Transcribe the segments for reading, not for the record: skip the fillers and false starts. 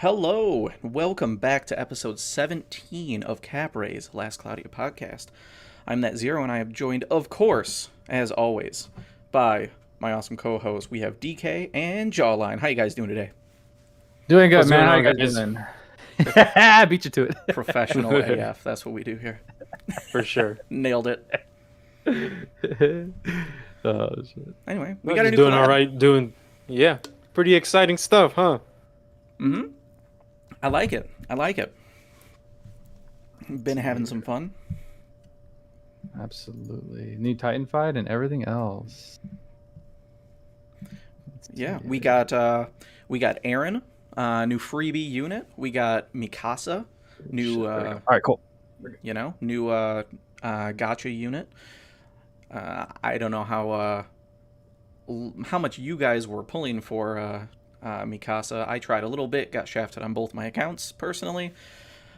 Hello, and welcome back to episode 17 of Capray's Last Cloudia podcast. I'm That Zero, and I have joined, of course, as always, by my awesome co-host. We have DK and Jawline. How you guys doing today? Doing good, What's man. going How on, you guys guys? doing? I beat you to it. Professional AF, that's what we do here. For sure. Nailed it. Oh, shit. Anyway, we Well, got a just new doing collab. all right. Yeah, pretty exciting stuff, huh? Mm-hmm. I like it. Been having some fun. Absolutely. New Titan fight and everything else. Yeah, we got Aaron, new freebie unit. We got Mikasa, new All right, cool. new gotcha unit. I don't know how much you guys were pulling for Mikasa. I tried a little bit, got shafted on both my accounts personally,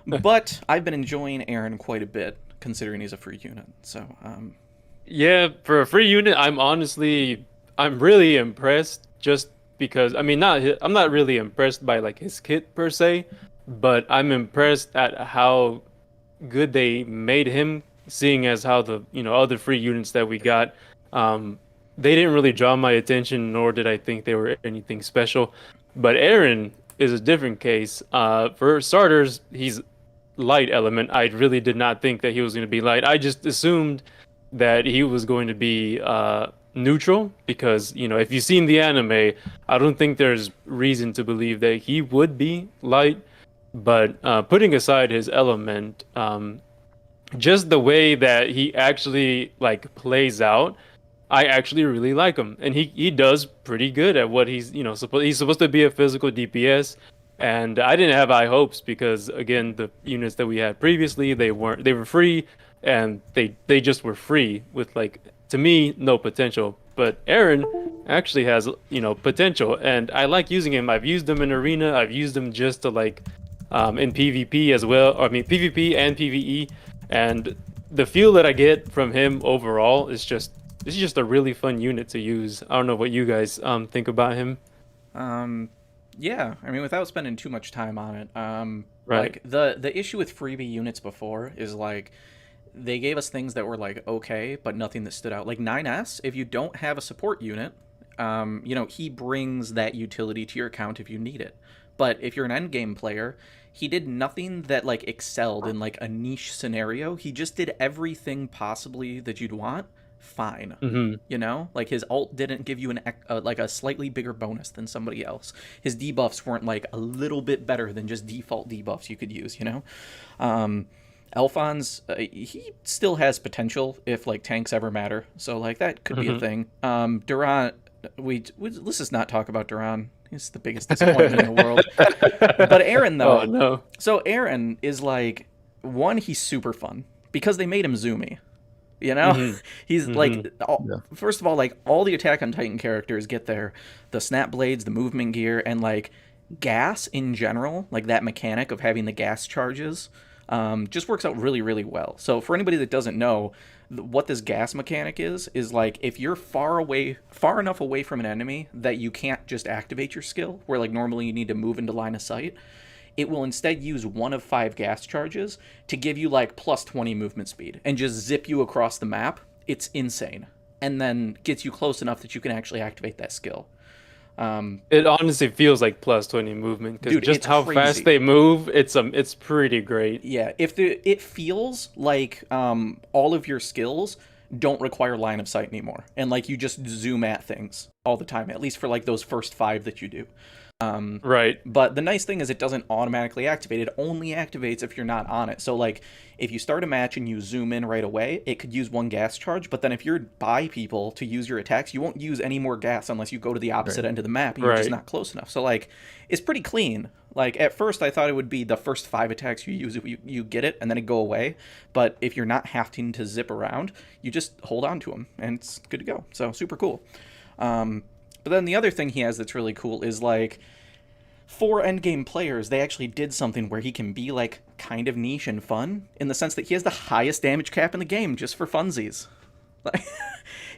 but I've been enjoying Aaron quite a bit considering he's a free unit. So Yeah, for a free unit, I'm really impressed. Just because I'm not really impressed by like his kit per se, but I'm impressed at how good they made him. Seeing as how the other free units that we got, they didn't really draw my attention, nor did I think they were anything special. But Aaron is a different case. For starters, he's light element. I really did not think that he was going to be light. I just assumed that he was going to be neutral because, if you've seen the anime, I don't think there's reason to believe that he would be light. But putting aside his element, just the way that he actually like plays out, I actually really like him, and he does pretty good at what he's supposed to be a physical DPS, and I didn't have high hopes because again the units that we had previously they were free, and they just were free with like to me no potential. But Aaron actually has potential, and I like using him. I've used him in arena. I've used him just to like in PvP as well. PvP and PvE. And the feel that I get from him overall is just a really fun unit to use. I don't know what you guys think about him. yeah, I mean, without spending too much time on it, Right. like the issue with freebie units before is like they gave us things that were like okay, but nothing that stood out. Like 9S, if you don't have a support unit, he brings that utility to your account if you need it. But if you're an endgame player, he did nothing that like excelled in like a niche scenario. He just did everything possibly that you'd want. Fine. Mm-hmm. Like his ult didn't give you like a slightly bigger bonus than somebody else. His debuffs weren't like a little bit better than just default debuffs you could use. Elfon's he still has potential if like tanks ever matter. So like that could be a thing. Durant, let's just not talk about Durant. He's the biggest disappointment in the world. But Aaron though, Oh no. so Aaron is like one. He's super fun because they made him zoomy. He's like first of all, like all the Attack on Titan characters get the snap blades, the movement gear, and like gas in general, like that mechanic of having the gas charges, just works out really, really well. So for anybody that doesn't know what this gas mechanic is like if you're far enough away from an enemy that you can't just activate your skill, where like normally you need to move into line of sight, it will instead use one of 5 gas charges to give you like plus 20 movement speed and just zip you across the map. It's insane. And then gets you close enough that you can actually activate that skill. It honestly feels like plus 20 movement because just it's how crazy. fast they move, it's pretty great. Yeah, it feels like all of your skills don't require line of sight anymore, and like you just zoom at things all the time, at least for like those first 5 that you do. Right. But the nice thing is it doesn't automatically activate. It only activates if you're not on it. So like if you start a match and you zoom in right away, it could use 1 gas charge, but then if you're by people to use your attacks, you won't use any more gas unless you go to the opposite end of the map and you're just not close enough. So like it's pretty clean. Like at first I thought it would be the first 5 attacks you use if you get it and then it go away, but if you're not having to zip around, you just hold on to them and it's good to go. So super cool. But then the other thing he has that's really cool is like for endgame players, they actually did something where he can be like kind of niche and fun in the sense that he has the highest damage cap in the game just for funsies.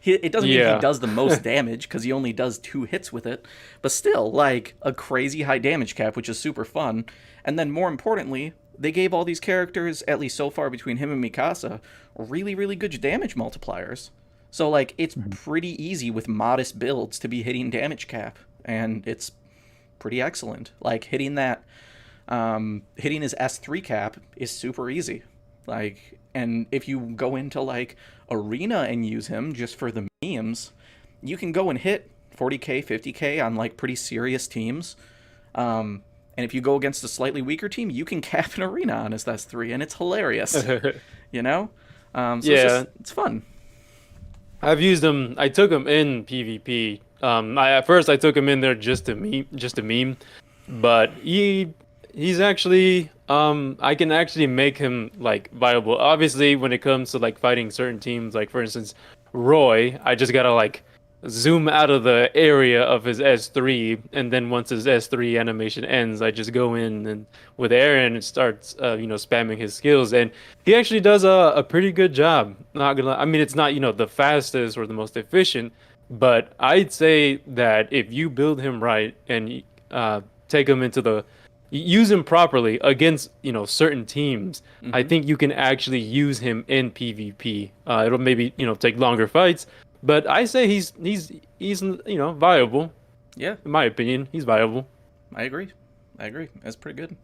It doesn't mean he Yeah. does the most damage because he only does 2 hits with it, but still, like, a crazy high damage cap, which is super fun. And then more importantly, they gave all these characters, at least so far between him and Mikasa, really, really good damage multipliers. So, like, it's pretty easy with modest builds to be hitting damage cap, and it's pretty excellent. Like, hitting that, hitting his S3 cap is super easy. Like, and if you go into, like, Arena and use him just for the memes, you can go and hit 40k, 50k on, like, pretty serious teams. And if you go against a slightly weaker team, you can cap an Arena on his S3, and it's hilarious. You know? So Yeah. it's fun. I've used him. I took him in PvP. At first I took him in there just to meme, but he's actually I can actually make him like viable. Obviously, when it comes to like fighting certain teams, like for instance, Roy, I just gotta like zoom out of the area of his S3, and then once his S3 animation ends, I just go in and with Aaron and starts spamming his skills, and he actually does a pretty good job. Not gonna lie. I mean, it's not the fastest or the most efficient, but I'd say that if you build him right and take him into the use him properly against certain teams, I think you can actually use him in PvP. It'll maybe take longer fights, but I say he's viable. Yeah, In my opinion, he's viable. I agree. That's pretty good.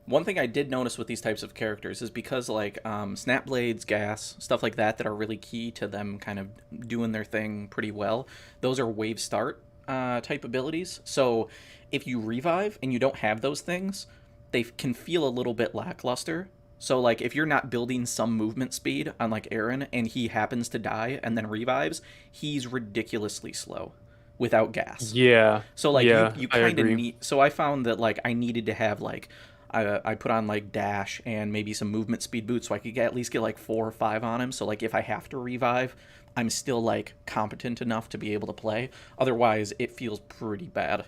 One thing I did notice with these types of characters is because, like, snap blades, gas, stuff like that are really key to them kind of doing their thing pretty well. Those are wave start type abilities. So if you revive and you don't have those things, they can feel a little bit lackluster. So, like, if you're not building some movement speed on, like, Aaron, and he happens to die and then revives, he's ridiculously slow without gas. Yeah. So, like, yeah, you I kind of agree. need... So I found that, like, I needed to have, like... I put on, like, dash and maybe some movement speed boots so I could at least get, like, 4 or 5 on him. So, like, if I have to revive, I'm still, like, competent enough to be able to play. Otherwise, it feels pretty bad.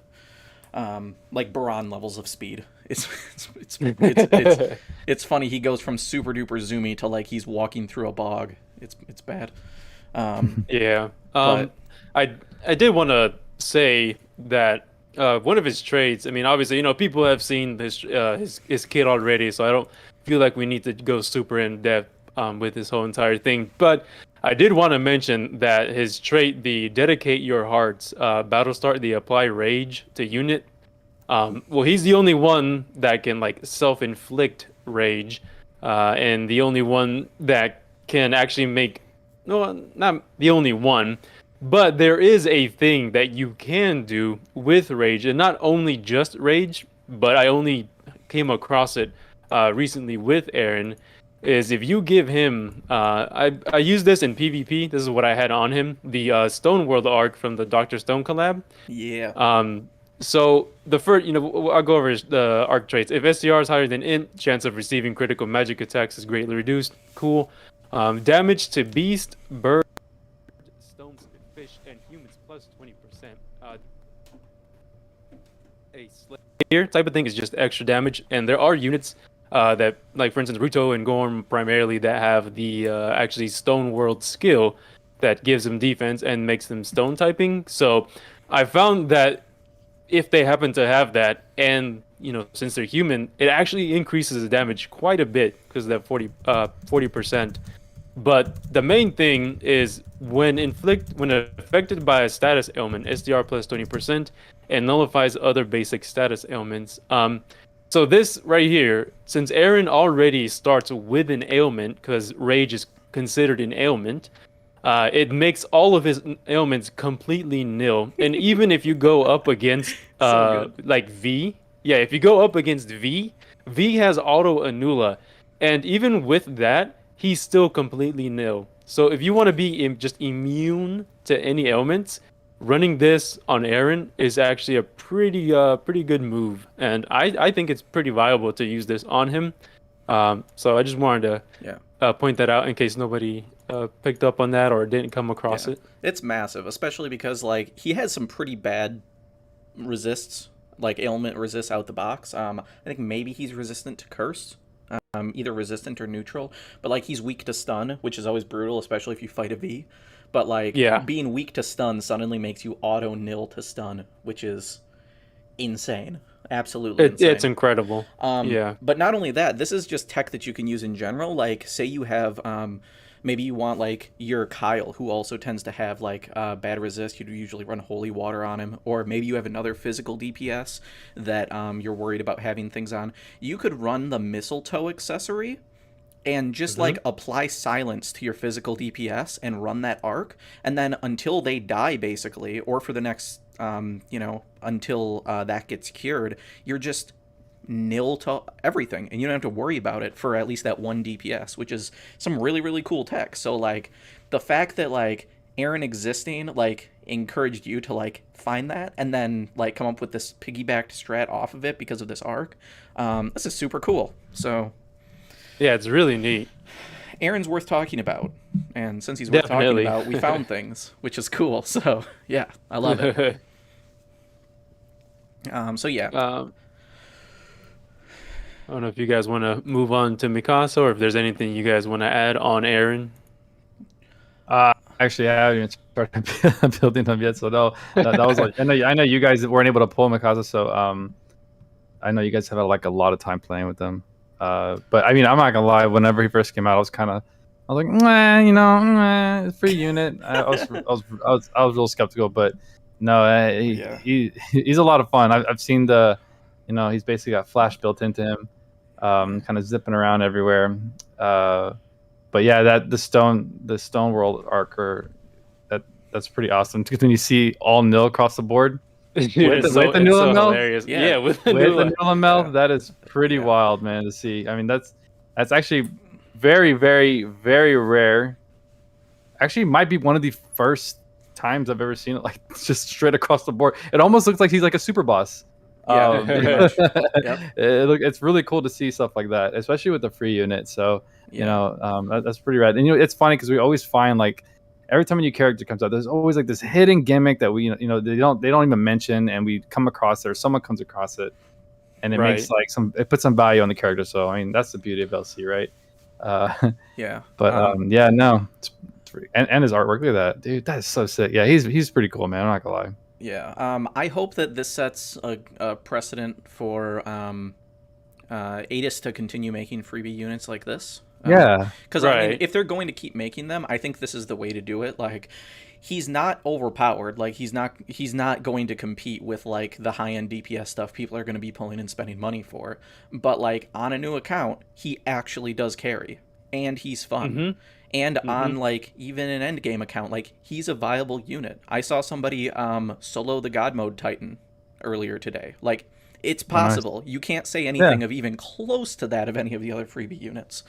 Like Baron levels of speed. It's funny. He goes from super duper zoomy to like he's walking through a bog. It's bad. Yeah. But I did want to say that one of his traits. I mean, obviously, people have seen his kid already, so I don't feel like we need to go super in depth with this whole entire thing. But I did want to mention that his trait, the dedicate your hearts battle start, the apply rage to unit. Well, he's the only one that can like self-inflict rage, and the only one that can actually make. No, not the only one, but there is a thing that you can do with rage, and not only just rage, but I only came across it recently with Aaron. Is if you give him, I used this in PvP. This is what I had on him, the Stone World arc from the Doctor Stone collab. yeah. So the first, I'll go over the arc traits. If SDR is higher than int, chance of receiving critical magic attacks is greatly reduced. Cool. Damage to beast, bird, stones, fish, and humans plus 20%. A Slayer type of thing is just extra damage, and there are units that, like for instance, Ruto and Gorm primarily that have the actually Stone World skill that gives them defense and makes them stone typing. So I found that if they happen to have that, and since they're human, it actually increases the damage quite a bit because of that 40%. But the main thing is when affected by a status ailment, SDR plus 20%, and nullifies other basic status ailments. So this right here, since Aaron already starts with an ailment, because rage is considered an ailment, it makes all of his ailments completely nil. And even if you go up against like V, if you go up against V has auto annula, and even with that, he's still completely nil. So if you want to be just immune to any ailments, running this on Aaron is actually a pretty good move, and I think it's pretty viable to use this on him. So I just wanted to point that out in case nobody picked up on that or didn't come across it. It's massive, especially because like he has some pretty bad resists, like ailment resists out the box. I think maybe he's resistant to curse, either resistant or neutral, but like he's weak to stun, which is always brutal, especially if you fight a V. But like Yeah. being weak to stun suddenly makes you auto nil to stun, which is insane. Absolutely insane. It's incredible. Yeah. But not only that, this is just tech that you can use in general. Like, say you have, maybe you want like your Kyle, who also tends to have like bad resist. You'd usually run holy water on him, or maybe you have another physical DPS that you're worried about having things on. You could run the mistletoe accessory and just like apply silence to your physical DPS and run that arc, and then until they die, basically, or for the next, until that gets cured, you're just nil to everything, and you don't have to worry about it for at least that one DPS, which is some really, really cool tech. So like the fact that like Aaron existing like encouraged you to like find that and then like come up with this piggybacked strat off of it because of this arc, this is super cool. So yeah, it's really neat. Aaron's worth talking about, and since he's worth talking about, we found things, which is cool. So yeah, I love it. So yeah. I don't know if you guys want to move on to Mikasa, or if there's anything you guys want to add on Aaron. Actually, I haven't even started building them yet, so no, that was like I know you guys weren't able to pull Mikasa, so I know you guys have like a lot of time playing with them. But I mean, I'm not gonna lie. Whenever he first came out, I was like, nah, free unit. I was a little skeptical, but no, he's a lot of fun. I've seen he's basically got flash built into him, kind of zipping around everywhere. But yeah, that the stone world arc, that's pretty awesome. Because when you see all nil across the board. With the Nula Meld? Yeah, with the Nula Meld, that is pretty wild, man, to see. I mean, that's actually very, very, very rare. Actually, might be one of the first times I've ever seen it like just straight across the board. It almost looks like he's like a super boss. Yeah, pretty much. Yep. It's really cool to see stuff like that, especially with the free unit. So that's pretty rad. And it's funny because we always find like. Every time a new character comes out, there's always like this hidden gimmick that we, they don't even mention, and we come across it, or someone comes across it, and it makes like it puts some value on the character. So I mean, that's the beauty of LC, right? Yeah. But no, it's and his artwork. Look at that, dude. That is so sick. Yeah, he's pretty cool, man. I'm not gonna lie. Yeah. I hope that this sets a precedent for Atis to continue making freebie units like this. Yeah, because I mean, if they're going to keep making them, I think this is the way to do it. Like, he's not overpowered. Like, he's not going to compete with like the high end DPS stuff people are going to be pulling and spending money for. But like on a new account, he actually does carry, and he's fun. And on like even an end game account, like he's a viable unit. I saw somebody solo the God Mode Titan earlier today. Like, it's possible. Nice. You can't say anything of even close to that of any of the other freebie units.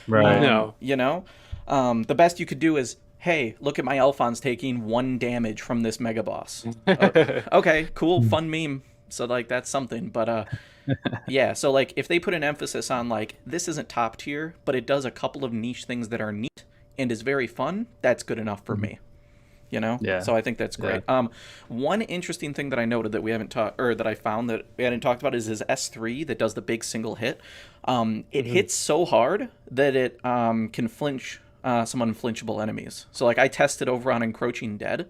Right. No. The best you could do is, hey, look at my Alphonse taking 1 damage from this mega boss. Okay, cool, fun meme. So like that's something. But yeah, so like if they put an emphasis on like this isn't top tier, but it does a couple of niche things that are neat and is very fun, that's good enough for me. Yeah. So I think that's great. Yeah. One interesting thing that I noted that we haven't talked, or that I found that we hadn't talked about, is his S3 that does the big single hit. It hits so hard that it can flinch some unflinchable enemies. So like I tested over on Encroaching Dead,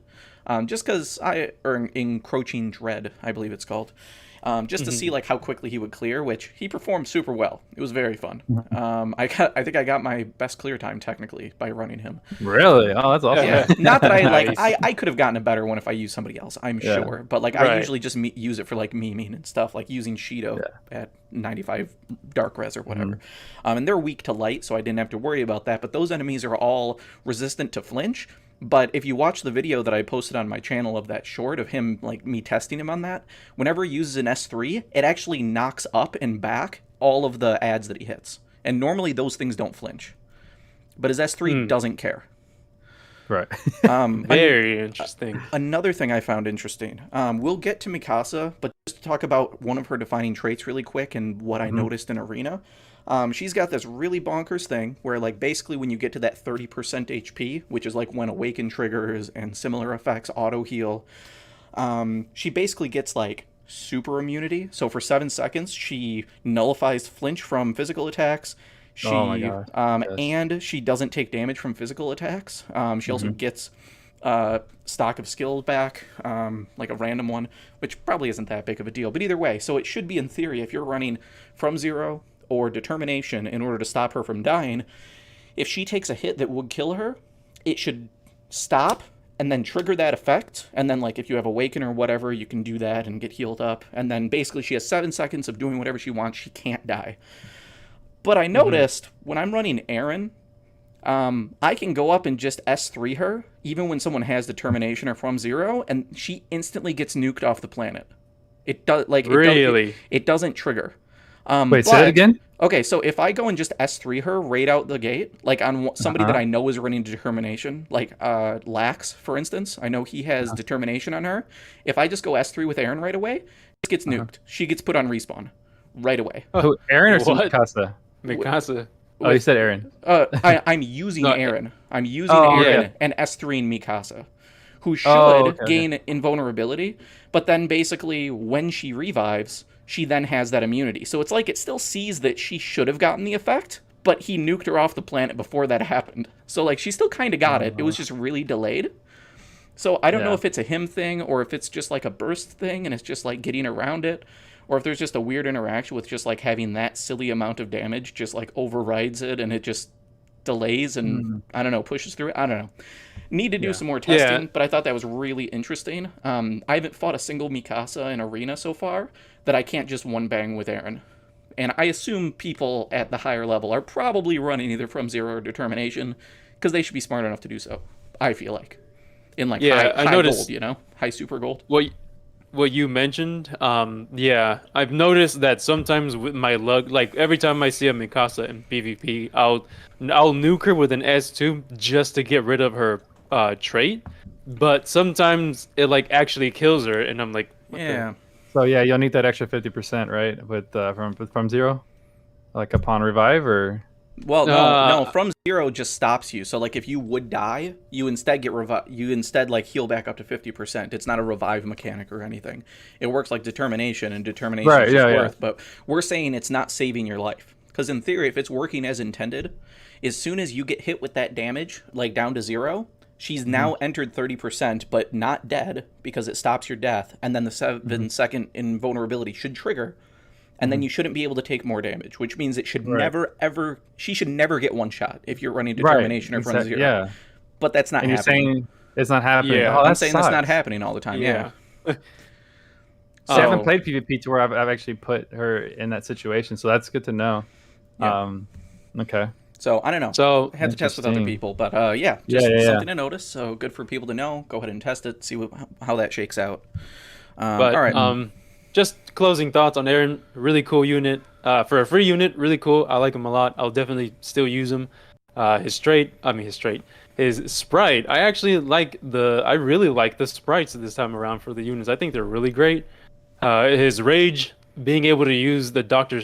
just because Encroaching Dread, I believe it's called. Just to see like how quickly he would clear, which he performed super well. It was very fun. I think I got my best clear time technically by running him. Really? Oh, that's awesome. Yeah. Not that I could have gotten a better one if I used somebody else, I'm sure. But like I usually just use it for like memeing and stuff, like using Shido at 95 dark res or whatever. And they're weak to light, so I didn't have to worry about that. But those enemies are all resistant to flinch. But if you watch the video that I posted on my channel of that short of him, like me testing him on that, whenever he uses an S3, it actually knocks up and back all of the ads that he hits. And normally those things don't flinch. But his S3 doesn't care. Right. Very interesting. Another thing I found interesting. We'll get to Mikasa, but just to talk about one of her defining traits really quick and what I noticed in Arena. She's got this really bonkers thing where, like, basically when you get to that 30% HP, which is like when Awaken triggers and similar effects auto heal, she basically gets like super immunity. So for 7 seconds, she nullifies flinch from physical attacks. She, oh my God. And she doesn't take damage from physical attacks. She also gets stock of skills back, like a random one, which probably isn't that big of a deal. But either way, so it should be in theory if you're running from zero or determination in order to stop her from dying, if she takes a hit that would kill her, it should stop and then trigger that effect. And then, like, if you have awaken or whatever, you can do that and get healed up. And then basically she has 7 seconds of doing whatever she wants. She can't die. But I noticed when I'm running Aaron, I can go up and just S3 her, even when someone has determination or from zero, and she instantly gets nuked off the planet. It does it doesn't trigger. Wait, say it again. Okay, so if I go and just S3 her right out the gate, like on somebody that I know is running determination, like Lax, for instance, I know he has determination on her. If I just go S3 with Aaron right away, it gets nuked. She gets put on respawn right away. Oh, Aaron or Mikasa? Mikasa. Oh, you said Aaron. I'm using Aaron. I'm using Aaron and S3ing Mikasa, who should gain invulnerability, but then basically when she revives, she then has that immunity. So it's like it still sees that she should have gotten the effect, but he nuked her off the planet before that happened. So like she still kind of got it. It was just really delayed. So I don't know if it's a him thing or if it's just like a burst thing and it's just like getting around it, or if there's just a weird interaction with just like having that silly amount of damage just like overrides it and it just delays and I don't know, pushes through it. I don't know. Need to do some more testing, but I thought that was really interesting. I haven't fought a single Mikasa in arena so far that I can't just one bang with Aaron. And I assume people at the higher level are probably running either from zero or determination because they should be smart enough to do so. I feel like in like high gold, you know, high super gold. What you mentioned, I've noticed that sometimes with my luck, like every time I see a Mikasa in PvP, I'll nuke her with an S2 just to get rid of her trait, but sometimes it like actually kills her, and I'm like, So yeah, you'll need that extra 50%, right? With from zero, like upon revive, or well, no, from zero just stops you. So like if you would die, you instead get you instead like heal back up to 50%. It's not a revive mechanic or anything. It works like determination, and determination is just worth. But we're saying it's not saving your life, because in theory, if it's working as intended, as soon as you get hit with that damage, like down to zero, she's now entered 30%, but not dead because it stops your death, and then the 7-second invulnerability should trigger. And then you shouldn't be able to take more damage, which means it should never, ever... She should never get one shot if you're running determination or from zero. Yeah. But that's not happening. You're saying it's not happening. Yeah, I'm saying that's not happening all the time, yeah. I haven't played PvP to where I've actually put her in that situation, so that's good to know. Yeah. Okay. So, I don't know. So I have to test with other people, but something to notice, so good for people to know. Go ahead and test it, see how that shakes out. All right. Just closing thoughts on Aaron. Really cool unit. For a free unit, really cool. I like him a lot. I'll definitely still use him. His sprite. I actually I really like the sprites this time around for the units. I think they're really great. His rage, being able to use the Doctor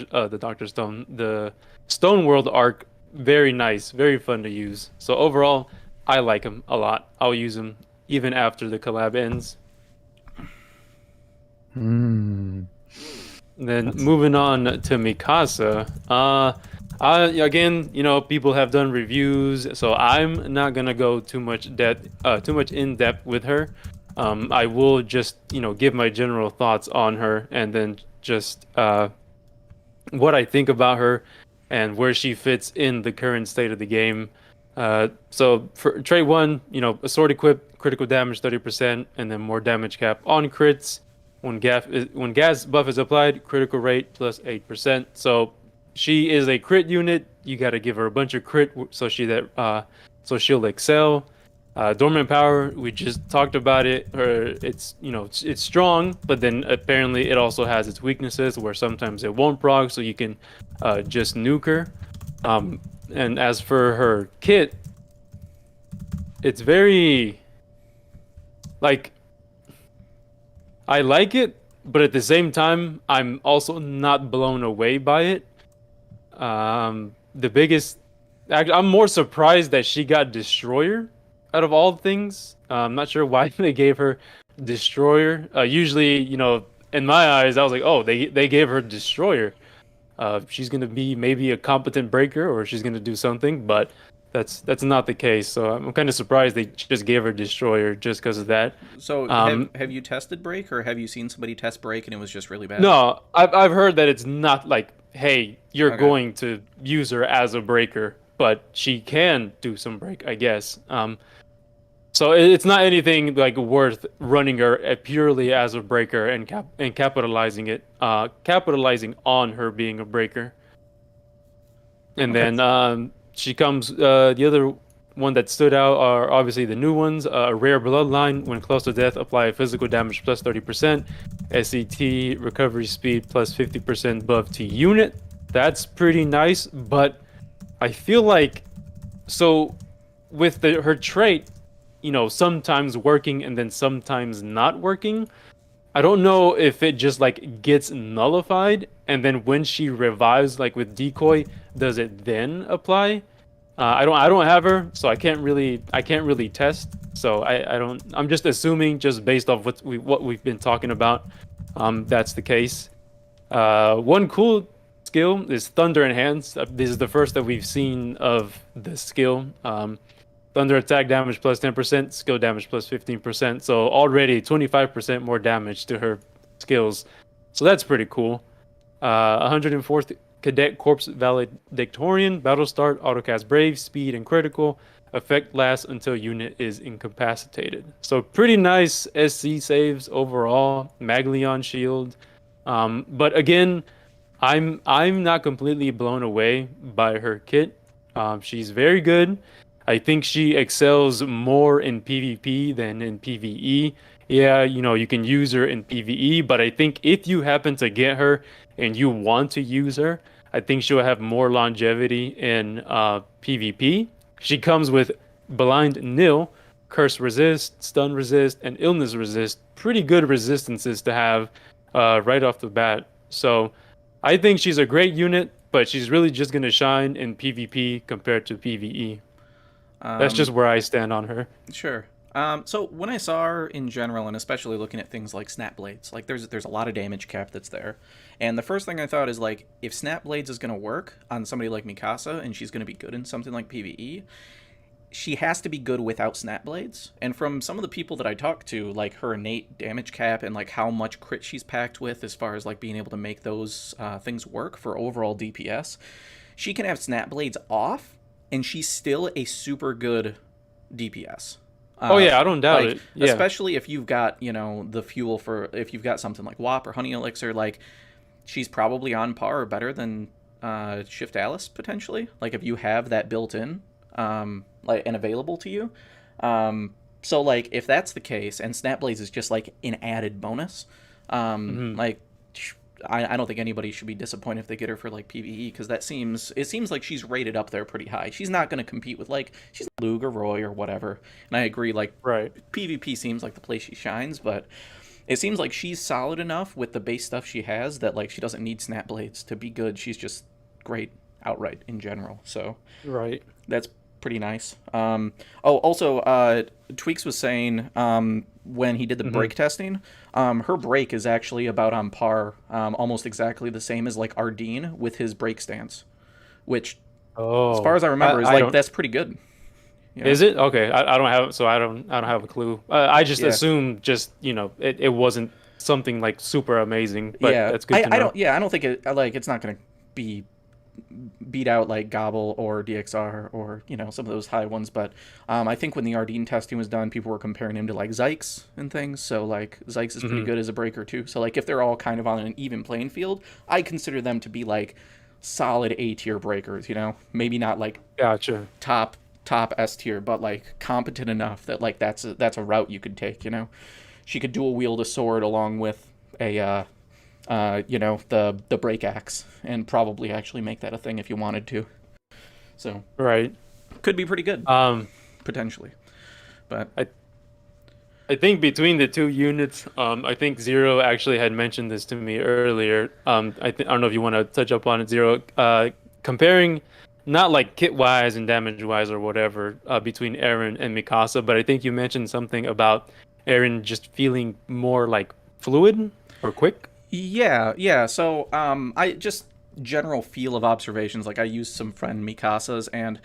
Stone, the Stone World arc, very nice, very fun to use. So overall, I like him a lot. I'll use him even after the collab ends. Then moving on to Mikasa. Again, people have done reviews, so I'm not gonna go too much in depth with her. I will just give my general thoughts on her, and then just what I think about her and where she fits in the current state of the game. So for trait 1, a sword equip, critical damage 30%, and then more damage cap on crits. When gas buff is applied, critical rate plus 8%. So she is a crit unit. You got to give her a bunch of crit so she'll excel. Dormant power, we just talked about it. It's strong, but then apparently it also has its weaknesses where sometimes it won't proc, so you can just nuke her. And as for her kit, it's very I like it, but at the same time, I'm also not blown away by it. I'm more surprised that she got Destroyer out of all things. I'm not sure why they gave her Destroyer. Usually, in my eyes, I was like, oh, they gave her Destroyer. She's going to be maybe a competent breaker, or she's going to do something, but that's not the case. So I'm kind of surprised they just gave her destroyer just because of that. So have you tested break, or have you seen somebody test break and it was just really bad? No, I've heard that it's not like, hey, you're Okay. going to use her as a breaker, but she can do some break, I guess. So it's not anything like worth running her purely as a breaker and capitalizing on her being a breaker. And Okay. then she comes. The other one that stood out are obviously the new ones. A rare bloodline. When close to death, apply physical damage plus 30%. SCT recovery speed plus 50% buff to unit. That's pretty nice, but I feel like so with her trait, sometimes working and then sometimes not working. I don't know if it just like gets nullified and then when she revives like with decoy, does it then apply? I don't have her, so I can't really test. So I don't I'm just assuming just based off what we've been talking about, that's the case. One cool skill is Thunder Enhance. This is the first that we've seen of the skill. Thunder attack damage plus 10%, skill damage plus 15%. So already 25% more damage to her skills. So that's pretty cool. 104th Cadet Corpse Valedictorian, Battle Start, Autocast Brave, Speed, and Critical. Effect lasts until unit is incapacitated. So pretty nice SC saves overall. Maglion Shield. But again, I'm not completely blown away by her kit. She's very good. I think she excels more in PvP than in PvE. Yeah, you can use her in PvE, but I think if you happen to get her and you want to use her, I think she'll have more longevity in PvP. She comes with Blind Nil, Curse Resist, Stun Resist, and Illness Resist. Pretty good resistances to have right off the bat. So I think she's a great unit, but she's really just going to shine in PvP compared to PvE. That's just where I stand on her. Sure. So when I saw her in general, and especially looking at things like Snap Blades, like there's a lot of damage cap that's there, and the first thing I thought is like, if Snap Blades is going to work on somebody like Mikasa, and she's going to be good in something like PvE, she has to be good without Snap Blades. And from some of the people that I talked to, like her innate damage cap and like how much crit she's packed with, as far as like being able to make those things work for overall DPS, she can have Snap Blades off, and she's still a super good DPS. Oh yeah, I don't doubt it. Yeah. Especially if you've got, the fuel for, if you've got something like WAP or Honey Elixir, like she's probably on par or better than Shift Alice potentially. Like if you have that built in, like and available to you. So like if that's the case, and Snap Blaze is just like an added bonus, like I don't think anybody should be disappointed if they get her for like PvE, because it seems like she's rated up there pretty high. She's not going to compete with like she's Lug or Roy or whatever. And I agree, like Right. PvP seems like the place she shines, but it seems like she's solid enough with the base stuff she has that like she doesn't need Snap Blades to be good. She's just great outright in general. So Right. that's pretty nice. Also, Tweaks was saying when he did the break testing, her break is actually about on par, almost exactly the same as like Ardeen with his break stance, which, as far as I remember, is like that's pretty good. You know? Is it? Okay, I don't have, so I don't have a clue. I just assume it wasn't something like super amazing, but that's good to know. I don't think it like it's not going to be beat out like Gobble or DXR or some of those high ones, but I think when the Ardeen testing was done, people were comparing him to like Zykes and things, so like Zykes is pretty good as a breaker too. So like if they're all kind of on an even playing field, I consider them to be like solid A tier breakers, maybe not like Gotcha. top S tier, but like competent enough that like that's a route you could take. She could dual wield a sword along with a the break axe, and probably actually make that a thing if you wanted to. So Right. could be pretty good, potentially. But I think between the two units, I think Zero actually had mentioned this to me earlier. I don't know if you want to touch up on it, Zero. Comparing, not like kit wise and damage wise or whatever, between Eren and Mikasa, but I think you mentioned something about Eren just feeling more like fluid or quick. Yeah. So I just general feel of observations. Like I used some friend Mikasa's, and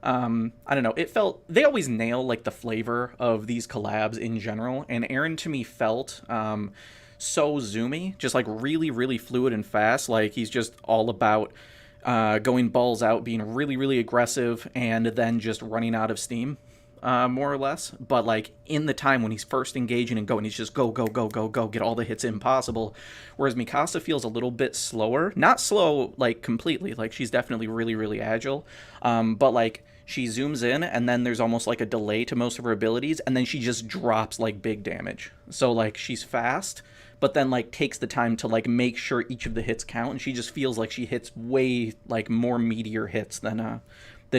I don't know. It felt they always nail like the flavor of these collabs in general, and Aaron to me felt so zoomy, just like really, really fluid and fast. Like he's just all about going balls out, being really, really aggressive, and then just running out of steam. More or less, but like in the time when he's first engaging and going, he's just go, go, go, go, go, get all the hits in possible. Whereas Mikasa feels a little bit slower, not slow like completely, like she's definitely really, really agile, but like she zooms in and then there's almost like a delay to most of her abilities, and then she just drops like big damage. So like she's fast, but then like takes the time to like make sure each of the hits count, and she just feels like she hits way like more meatier hits than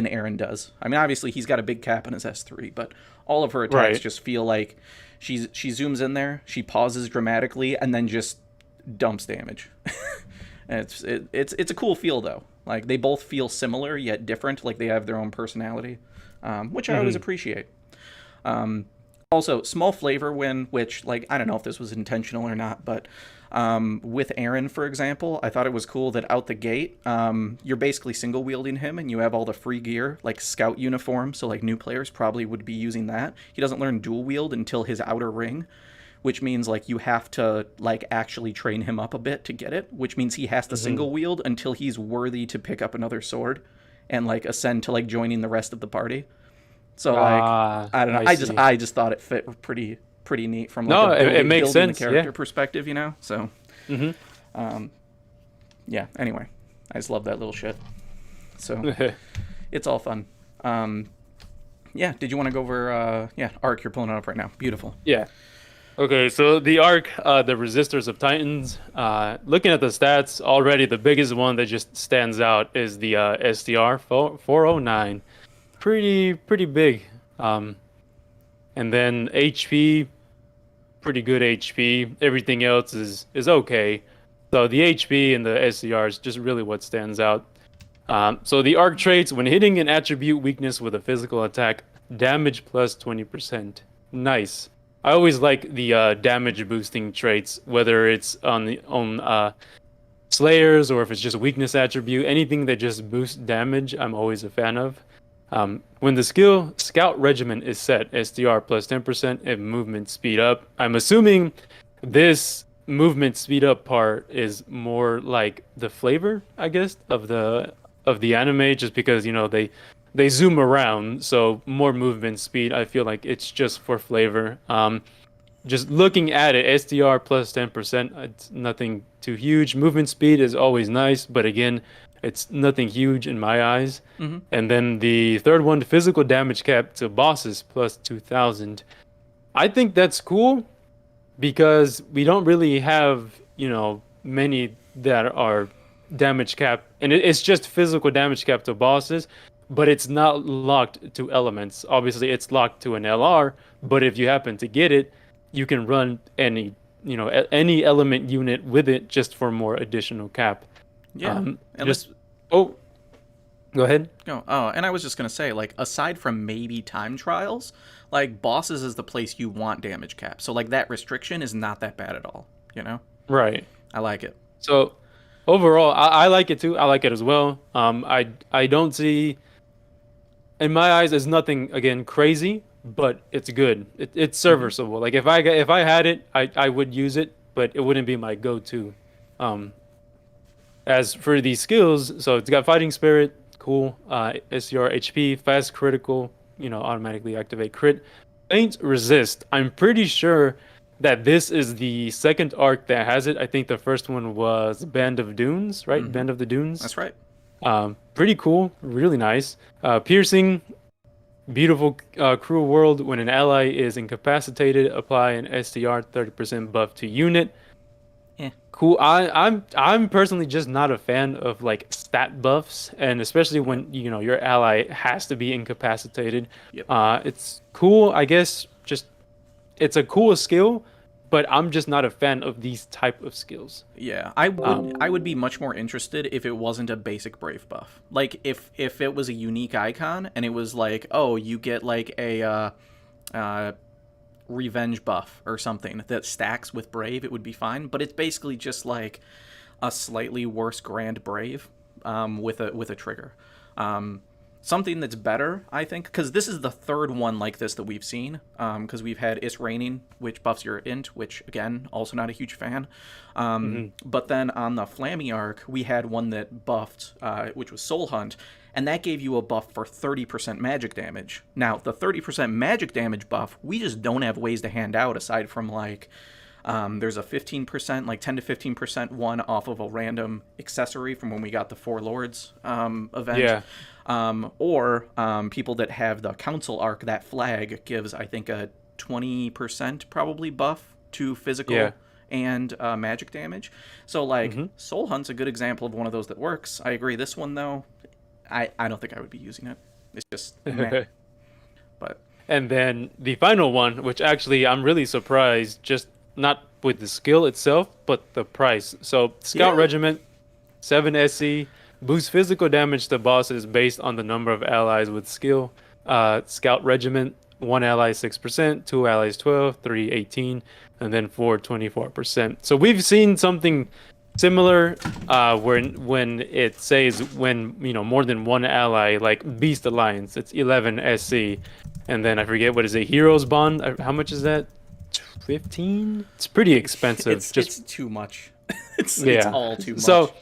Aaron does. I mean, obviously he's got a big cap on his S3, but all of her attacks just feel like she zooms in there, she pauses dramatically, and then just dumps damage. And it's a cool feel though. Like they both feel similar yet different. Like they have their own personality, which I always appreciate. Also, small flavor win, which like I don't know if this was intentional or not, but with Aaron, for example, I thought it was cool that out the gate, you're basically single wielding him, and you have all the free gear, like scout uniform. So like new players probably would be using that. He doesn't learn dual wield until his outer ring, which means like you have to like actually train him up a bit to get it, which means he has to single wield until he's worthy to pick up another sword and like ascend to like joining the rest of the party. So like I don't know, I just thought it fit pretty neat from like it makes building sense, the character perspective, you know. So yeah. Anyway, I just love that little shit. So it's all fun. Yeah. Did you want to go over arc? You're pulling it up right now. Beautiful. Yeah. Okay, so the arc, the Resistors of Titans. Looking at the stats already, the biggest one that just stands out is the SDR 409. Pretty big. And then HP, pretty good HP. Everything else is okay. So the HP and the SDR is just really what stands out. So the arc traits: when hitting an attribute weakness with a physical attack, damage plus 20%. Nice. I always like the damage boosting traits, whether it's on Slayers or if it's just a weakness attribute. Anything that just boosts damage, I'm always a fan of. When the skill Scout Regiment is set, SDR plus 10% and movement speed up. I'm assuming this movement speed up part is more like the flavor, I guess, of the anime, just because they zoom around, so more movement speed. I feel like it's just for flavor. Just looking at it, SDR plus 10%, it's nothing too huge. Movement speed is always nice, but again, it's nothing huge in my eyes. And then the third one, physical damage cap to bosses plus 2,000. I think that's cool because we don't really have, many that are damage cap, and it's just physical damage cap to bosses, but it's not locked to elements. Obviously, it's locked to an LR, but if you happen to get it, you can run any element unit with it just for more additional cap. Yeah. Go ahead. And I was just gonna say, like, aside from maybe time trials, like bosses is the place you want damage cap. So like that restriction is not that bad at all. Right. I like it. So overall, I like it too. I like it as well. I don't see, in my eyes, it's nothing again crazy, but it's good. It's serviceable. Like if I had it, I would use it, but it wouldn't be my go-to. As for these skills, so it's got fighting spirit, cool. SCR HP, fast critical, automatically activate crit. Faint resist. I'm pretty sure that this is the second arc that has it. I think the first one was Band of Dunes, right? Band of the Dunes. That's right. Pretty cool, really nice. Piercing, beautiful, cruel world. When an ally is incapacitated, apply an STR 30% buff to unit. Cool. I'm personally just not a fan of like stat buffs, and especially when your ally has to be incapacitated. Yep. It's cool, I guess. Just it's a cool skill, but I'm just not a fan of these type of skills. Yeah, I would be much more interested if it wasn't a basic brave buff. Like if it was a unique icon and it was like, oh, you get like a revenge buff or something that stacks with brave, it would be fine. But it's basically just like a slightly worse grand brave with a trigger. Something that's better, I think, because this is the third one like this that we've seen. Because we've had It's Raining, which buffs your int, which again, also not a huge fan. But then on the Flammy arc, we had one that buffed, which was Soul Hunt, and that gave you a buff for 30% magic damage. Now, the 30% magic damage buff, we just don't have ways to hand out aside from like. There's a 15%, like 10 to 15% one off of a random accessory from when we got the Four Lords event. Yeah. Or people that have the Council arc, that flag gives, I think, a 20% probably buff to physical and magic damage. So, like, Soul Hunt's a good example of one of those that works. I agree. This one, though, I don't think I would be using it. It's just meh. But. And then the final one, which actually I'm really surprised, just not with the skill itself, but the price. So Scout Regiment, 7 SC, boosts physical damage to bosses based on the number of allies with skill. Scout Regiment, 1 ally 6%, 2 allies 12, 3 18, and then 4 24%. So we've seen something similar when it says when more than one ally, like Beast Alliance, it's 11 SC, and then I forget what is it, Heroes Bond. How much is that? 15. It's pretty expensive. It's too much. It's all too much. So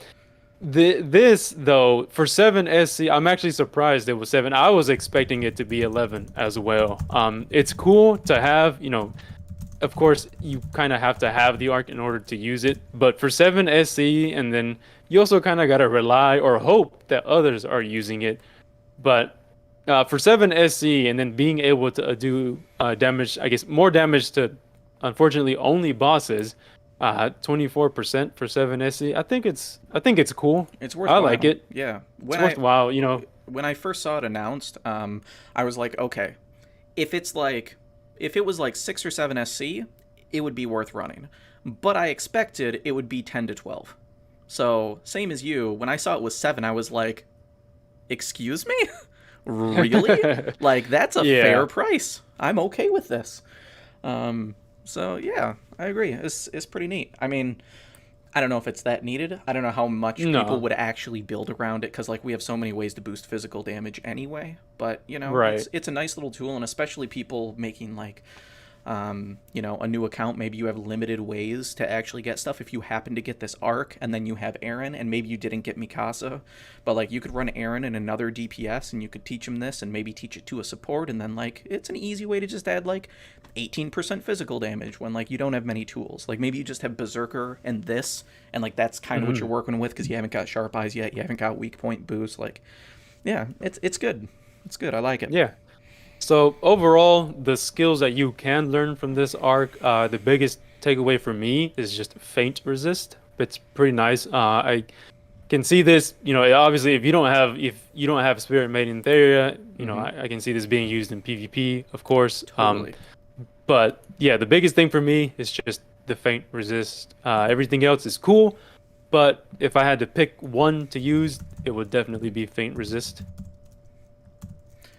this though, for 7 SC, I'm actually surprised it was 7. I was expecting it to be 11 as well. It's cool to have, of course you kind of have to have the arc in order to use it, but for 7 SC, and then you also kind of got to rely or hope that others are using it. But for 7 SC, and then being able to do damage, I guess more damage to, unfortunately, only bosses, 24% for 7 SC. I think it's cool. It's worthwhile. I like it. Yeah, it's worthwhile. When I first saw it announced, I was like, okay, if it was like 6 or 7 SC, it would be worth running. But I expected it would be 10 to 12. So same as you. When I saw it was 7, I was like, excuse me. Really? Like, that's a fair price. I'm okay with this. So yeah, I agree. It's pretty neat. I mean, I don't know if it's that needed. I don't know how much people would actually build around it, because like we have so many ways to boost physical damage anyway. But it's a nice little tool, and especially people making like a new account. Maybe you have limited ways to actually get stuff. If you happen to get this arc and then you have Aaron, and maybe you didn't get Mikasa, but like you could run Aaron and another DPS, and you could teach him this and maybe teach it to a support, and then like it's an easy way to just add like 18% physical damage when like you don't have many tools. Like maybe you just have Berserker and this, and like that's kind of what you're working with because you haven't got Sharp Eyes yet, you haven't got weak point boost. Like it's good. It's good. I like it. Yeah. So overall, the skills that you can learn from this arc, the biggest takeaway for me is just feint resist. It's pretty nice. I can see this, obviously if you don't have Spirit Maiden Theria, I can see this being used in PvP, of course. Totally. But yeah, the biggest thing for me is just the feint resist. Everything else is cool, but if I had to pick one to use, it would definitely be feint resist.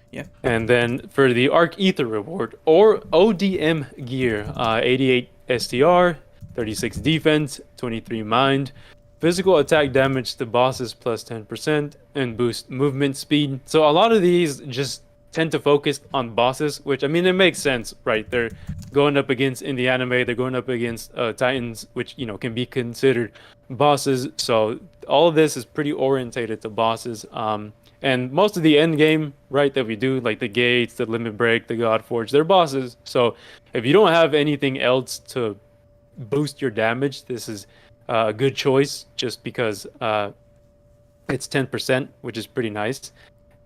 Yeah. And then for the Arc Ether reward, or ODM gear, 88 STR, 36 defense, 23 mind, physical attack damage to bosses plus 10%, and boost movement speed. So a lot of these just tend to focus on bosses, which, I mean, it makes sense, right? They're going up against, in the anime, they're going up against Titans, which, can be considered bosses. So all of this is pretty orientated to bosses. And most of the end game, right, that we do, like the gates, the limit break, the God Forge, they're bosses. So if you don't have anything else to boost your damage, this is a good choice, just because it's 10%, which is pretty nice.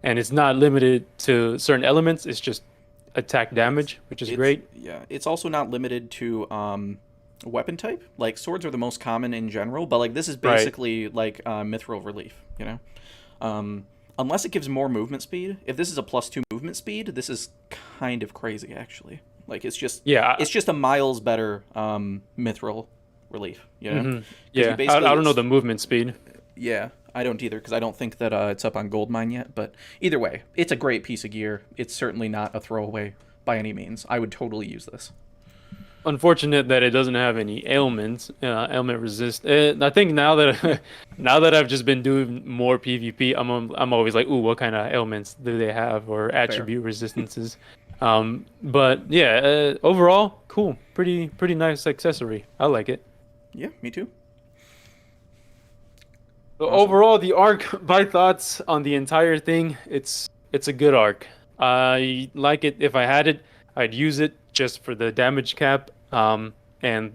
And it's not limited to certain elements. It's just attack damage, which is great. Yeah, it's also not limited to weapon type. Like, swords are the most common in general, but like this is basically like mithril relief, unless it gives more movement speed. If this is a +2 movement speed, this is kind of crazy, actually. Like, it's just it's just a miles better mithril relief, Yeah, I don't know the movement speed. Yeah, I don't either, because I don't think that it's up on Goldmine yet. But either way, it's a great piece of gear. It's certainly not a throwaway by any means. I would totally use this. unfortunate that it doesn't have any ailments, ailment resist. I think now that now that I've just been doing more PvP, I'm always like, ooh, what kind of ailments do they have or attribute resistances? But yeah, overall, cool, pretty nice accessory. I like it. Yeah, me too. But Awesome. overall, the arc, my thoughts on the entire thing, it's a good arc. I like it. If I had it, I'd use it just for the damage cap, and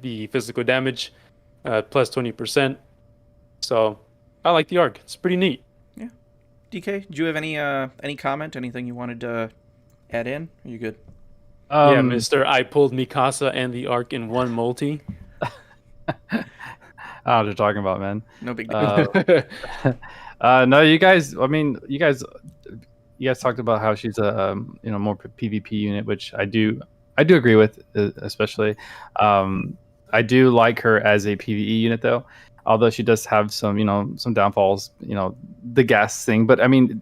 the physical damage, plus 20%. So I like the arc. It's pretty neat. Yeah. DK, do you have any comment, anything you wanted to add in? Are you good? Yeah, Mister. I pulled Mikasa and the arc in one multi. I don't know what you're talking about, man. No big deal. No, you guys. I mean, you guys talked about how she's a more PvP unit, which I do agree with, especially. I do like her as a PvE unit, though. Although she does have some some downfalls, the gas thing. But I mean,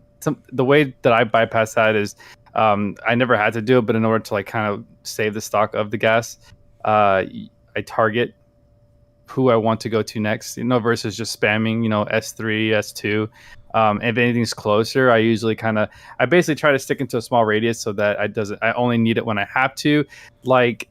the way that I bypass that is, I never had to do it, but in order to like kind of save the stock of the gas, I target who I want to go to next, versus just spamming, S3, S2. If anything's closer, I basically try to stick into a small radius so that I only need it when I have to. Like,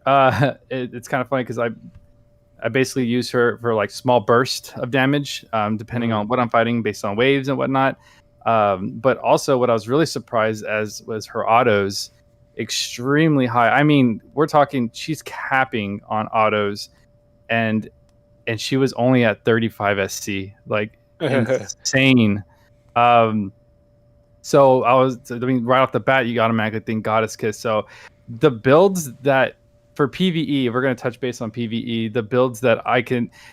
it's kind of funny because I basically use her for like small burst of damage, depending on what I'm fighting, based on waves and whatnot. But also, what I was really surprised as was her autos extremely high. I mean, we're talking she's capping on autos, and she was only at 35 SC, like insane. So right off the bat, you automatically think Goddess Kiss. So the builds that for PvE, if we're going to touch base on PvE, the builds that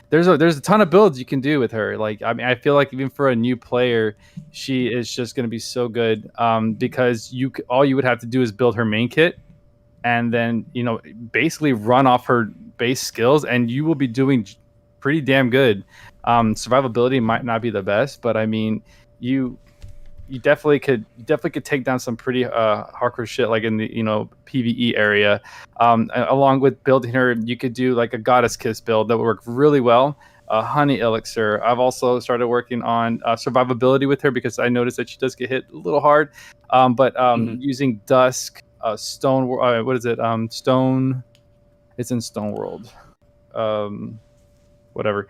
there's a ton of builds you can do with her. Like, I mean, I feel like even for a new player, she is just going to be so good, because all you would have to do is build her main kit, and then basically run off her base skills, and you will be doing pretty damn good. Survivability might not be the best, but I mean, you definitely could take down some pretty hardcore shit, like in the PvE area. Along with building her, you could do like a Goddess Kiss build that would work really well. Honey Elixir. I've also started working on survivability with her, because I noticed that she does get hit a little hard. But using Dusk, Stone. What is it? Stone. It's in Stone World. Whatever.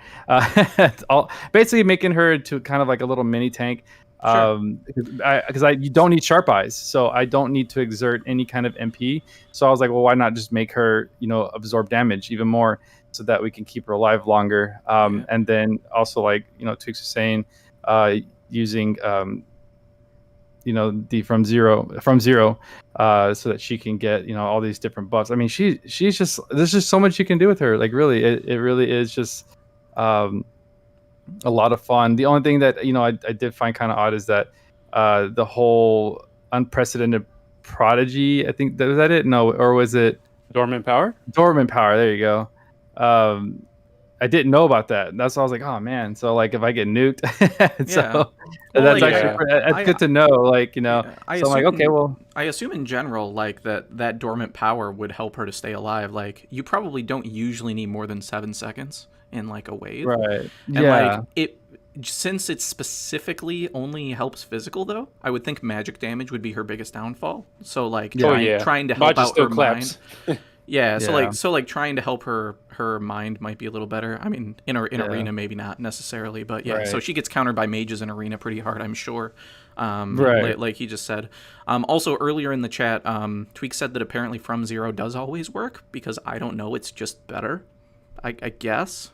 Basically making her to kind of like a little mini tank. Because you don't need sharp eyes, so I don't need to exert any kind of MP. So I was like, well, why not just make her absorb damage even more, so that we can keep her alive longer. And then also, like Tweaks was saying, using the from zero, so that she can get all these different buffs. I mean, she's just, there's just so much you can do with her. Like, really, it really is just a lot of fun. The only thing that I did find kind of odd is that the whole unprecedented prodigy, I think was that it? No, or was it Dormant Power? Dormant Power. There you go. I didn't know about that. That's why I was like, oh man. So like, if I get nuked, so that's actually good to know. Like so I'm like, okay, well, I assume in general, like that dormant power would help her to stay alive. Like, you probably don't usually need more than 7 seconds in like a wave, right? And like since it specifically only helps physical, though, I would think magic damage would be her biggest downfall. So like trying to help out her mind. So like trying to help her mind might be a little better. I mean, in arena maybe not necessarily, but so she gets countered by mages in arena pretty hard, I'm sure. Like he just said. Also earlier in the chat, Tweak said that apparently From Zero does always work, because I don't know, it's just better, I guess.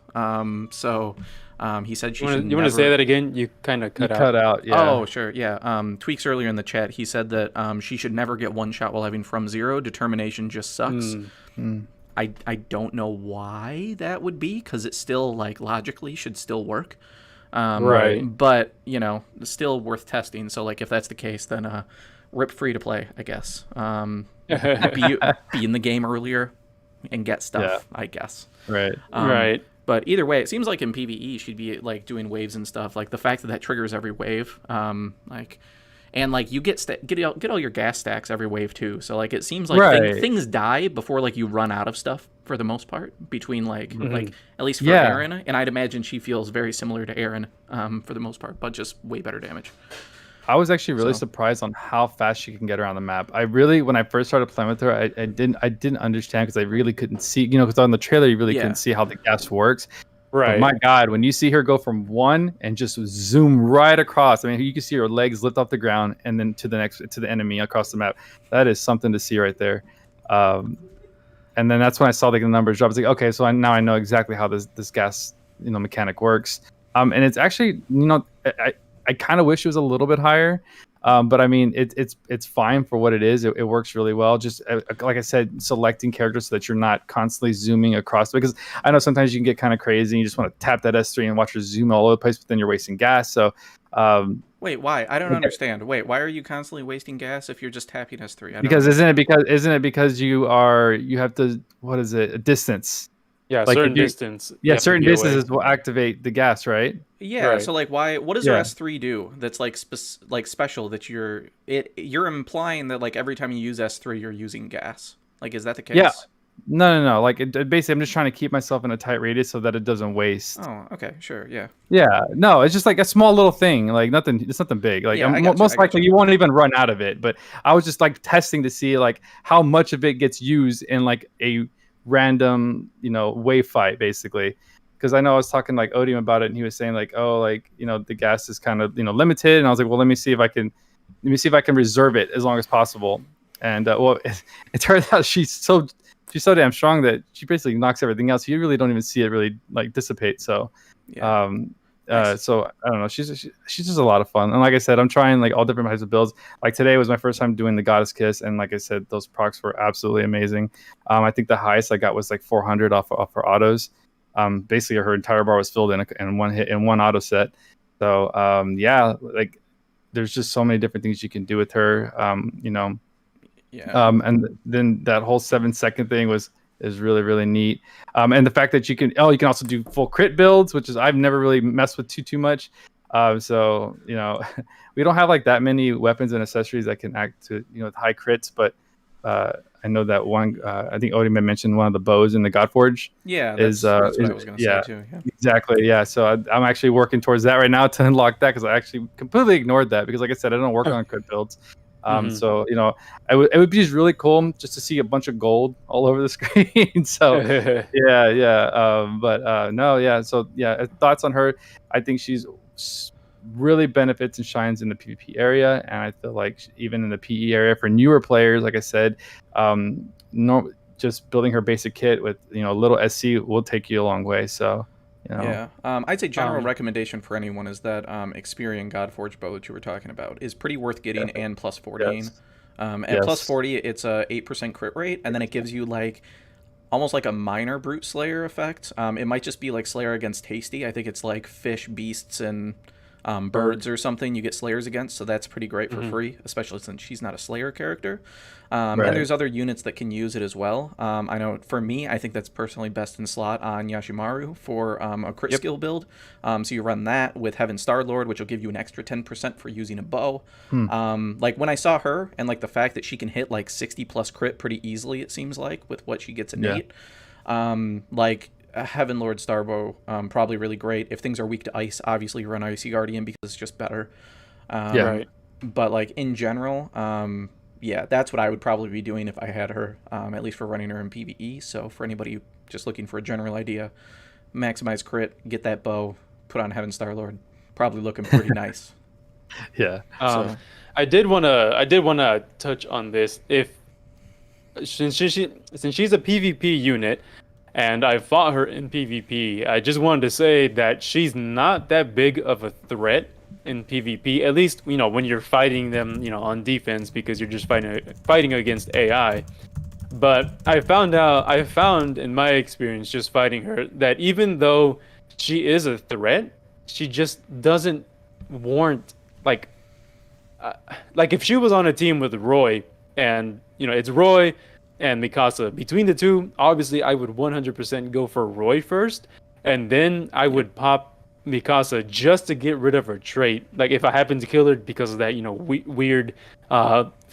He said she should. You want to say that again? You kind of cut out. Yeah. Oh, sure. Yeah. Tweaks earlier in the chat, he said that she should never get one shot while having From Zero. Determination just sucks. I don't know why that would be, because it still, like, logically should still work. Right. But, still worth testing. So, like, if that's the case, then rip free to play, I guess. Be in the game earlier and get stuff, I guess. Right. Right. But either way, it seems like in PvE she'd be like doing waves and stuff. Like the fact that triggers every wave, like, and like you get all your gas stacks every wave too. So like it seems like Right. things die before like you run out of stuff for the most part between like at least for Yeah. Aaron, and I'd imagine she feels very similar to Aaron for the most part, but just way better damage. I was actually really surprised on how fast she can get around the map. I really, when I first started playing with her, I didn't understand because I really couldn't see, because on the trailer you really couldn't see how the gas works. Right. But my God, when you see her go from 1 and just zoom right across, I mean, you can see her legs lift off the ground and then to the enemy across the map. That is something to see right there. And then that's when I saw the numbers drop. I was like, okay, so now I know exactly how this gas mechanic works. And it's actually I kind of wish it was a little bit higher, but I mean it's fine for what it is. It works really well. Just like I said, selecting characters so that you're not constantly zooming across, because I know sometimes you can get kind of crazy and you just want to tap that S3 and watch her zoom all over the place, but then you're wasting gas. So wait, why? I don't understand. Wait, why are you constantly wasting gas if you're just tapping S3? Because isn't it because you have to, what is it, a distance? Yeah, like certain distance. Yeah, certain distances will activate the gas, right? Yeah. Right. So like, why? What does your S3 do? That's like special that you're implying that like every time you use S3 you're using gas. Like, is that the case? Yeah. No. Like basically, I'm just trying to keep myself in a tight radius so that it doesn't waste. Oh, okay, sure, yeah. Yeah, no, it's just like a small little thing, like nothing. It's nothing big. Like most likely you won't even run out of it. But I was just like testing to see like how much of it gets used in like a random wave fight, basically, because I know I was talking like Odium about it and he was saying like, oh, like the gas is kind of limited, and I was like, well, let me see if I can reserve it as long as possible. And well, it turns out she's so damn strong that she basically knocks everything else. You really don't even see it really like dissipate. So so I don't know, she's just a lot of fun. And like I said, I'm trying like all different types of builds. Like today was my first time doing the Goddess Kiss, and like I said, those procs were absolutely amazing. I think the highest I got was like 400 off her autos. Basically her entire bar was filled in one hit, in one auto set. So like there's just so many different things you can do with her. And then that whole 7-second thing is really, really neat. And the fact that you can also do full crit builds, which is I've never really messed with too much. So we don't have like that many weapons and accessories that can act to with high crits, but I know that one. I think Odin mentioned one of the bows in the Godforge. Yeah, that's what I was going to say too. Yeah. Exactly. Yeah. So I'm actually working towards that right now to unlock that, because I actually completely ignored that because, like I said, I don't work on crit builds. So it would be just really cool just to see a bunch of gold all over the screen. So So thoughts on her? I think she's really benefits and shines in the PvP area, and I feel like even in the PE area for newer players, like I said, just building her basic kit with a little SC will take you a long way. So. I'd say general recommendation for anyone is that Experian Godforge bow that you were talking about is pretty worth getting, and plus 14. At plus 40, it's a 8% crit rate, and then it gives you like almost like a minor brute slayer effect. It might just be like Slayer against Tasty. I think it's like fish, beasts, and birds or something you get slayers against, so that's pretty great for free, especially since she's not a slayer character. And there's other units that can use it as well. I know for me, I think that's personally best in slot on Yashimaru for a crit skill build. So you run that with Heaven Starlord, which will give you an extra 10% for using a bow. Like when I saw her, and like the fact that she can hit like 60 plus crit pretty easily, it seems like, with what she gets innate. Like Heaven Lord Starbow, probably really great. If things are weak to ice, obviously you run Icy Guardian because it's just better. But like in general, that's what I would probably be doing if I had her, at least for running her in PvE. So for anybody just looking for a general idea, maximize crit, get that bow, put on Heaven Starlord, probably looking pretty nice. I did wanna touch on this. Since she's a PvP unit, and I fought her in PvP, I just wanted to say that she's not that big of a threat in PvP, at least when you're fighting them on defense, because you're just fighting against AI. But I found in my experience just fighting her that even though she is a threat, she just doesn't warrant like if she was on a team with Roy, and it's Roy and Mikasa. Between the two, obviously I would 100% go for Roy first, and then I would pop Mikasa just to get rid of her trait. Like if I happen to kill her because of that, weird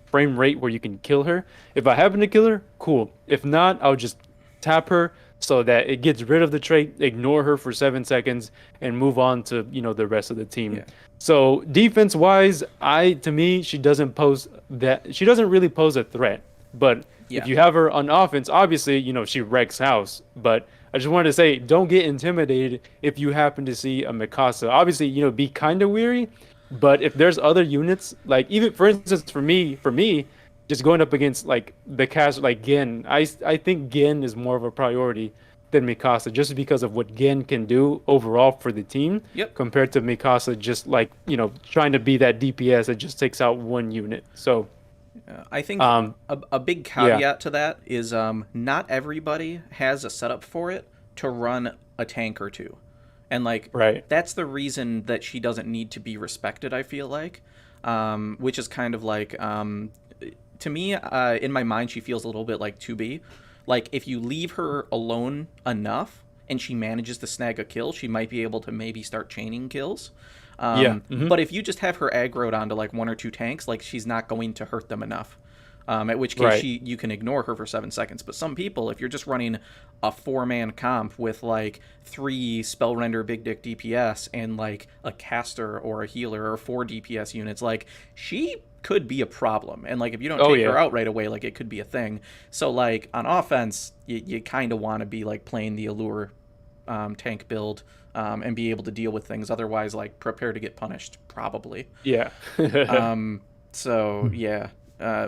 frame rate where you can kill her. If I happen to kill her, cool. If not, I'll just tap her so that it gets rid of the trait, ignore her for 7 seconds, and move on to the rest of the team. Yeah. So defense wise, to me she doesn't really pose a threat. But if you have her on offense, obviously she wrecks house. But I just wanted to say, don't get intimidated if you happen to see a Mikasa. Obviously, be kind of weary. But if there's other units, like even for instance for me, just going up against like the cast like Gen, I think Gen is more of a priority than Mikasa just because of what Gen can do overall for the team. Yep. Compared to Mikasa just like trying to be that DPS that just takes out one unit. So I think a big caveat to that is not everybody has a setup for it to run a tank or two. And that's the reason that she doesn't need to be respected, I feel like. Which is kind of like, to me, in my mind, she feels a little bit like 2B. Like, if you leave her alone enough and she manages to snag a kill, she might be able to maybe start chaining kills. But if you just have her aggroed onto like 1 or 2 tanks, like she's not going to hurt them enough. At which case you can ignore her for 7 seconds. But some people, if you're just running a 4-man comp with like 3 spell render big dick DPS and like a caster or a healer or 4 DPS units, like she could be a problem. And like if you don't take her out right away, like it could be a thing. So like on offense, you kind of want to be like playing the allure tank build and be able to deal with things. Otherwise, like prepare to get punished, probably. Yeah. So yeah.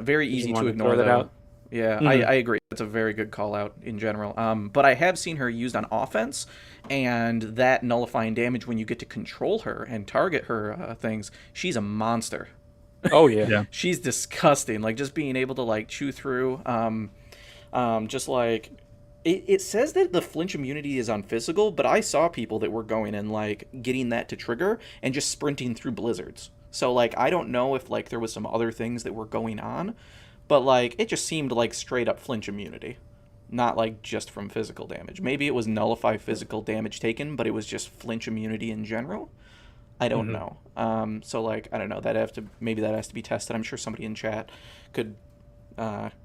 Very easy to ignore that out. Yeah, I agree. That's a very good call out in general. But I have seen her used on offense, and that nullifying damage when you get to control her and target her things, she's a monster. Oh yeah. She's disgusting. Like just being able to like chew through. Just like it says that the flinch immunity is on physical, but I saw people that were going and like getting that to trigger and just sprinting through blizzards. So, like, I don't know if, like, there was some other things that were going on, but, like, it just seemed like straight-up flinch immunity, not, like, just from physical damage. Maybe it was nullify physical damage taken, but it was just flinch immunity in general. I don't know. So, like, I don't know. Maybe that has to be tested. I'm sure somebody in chat could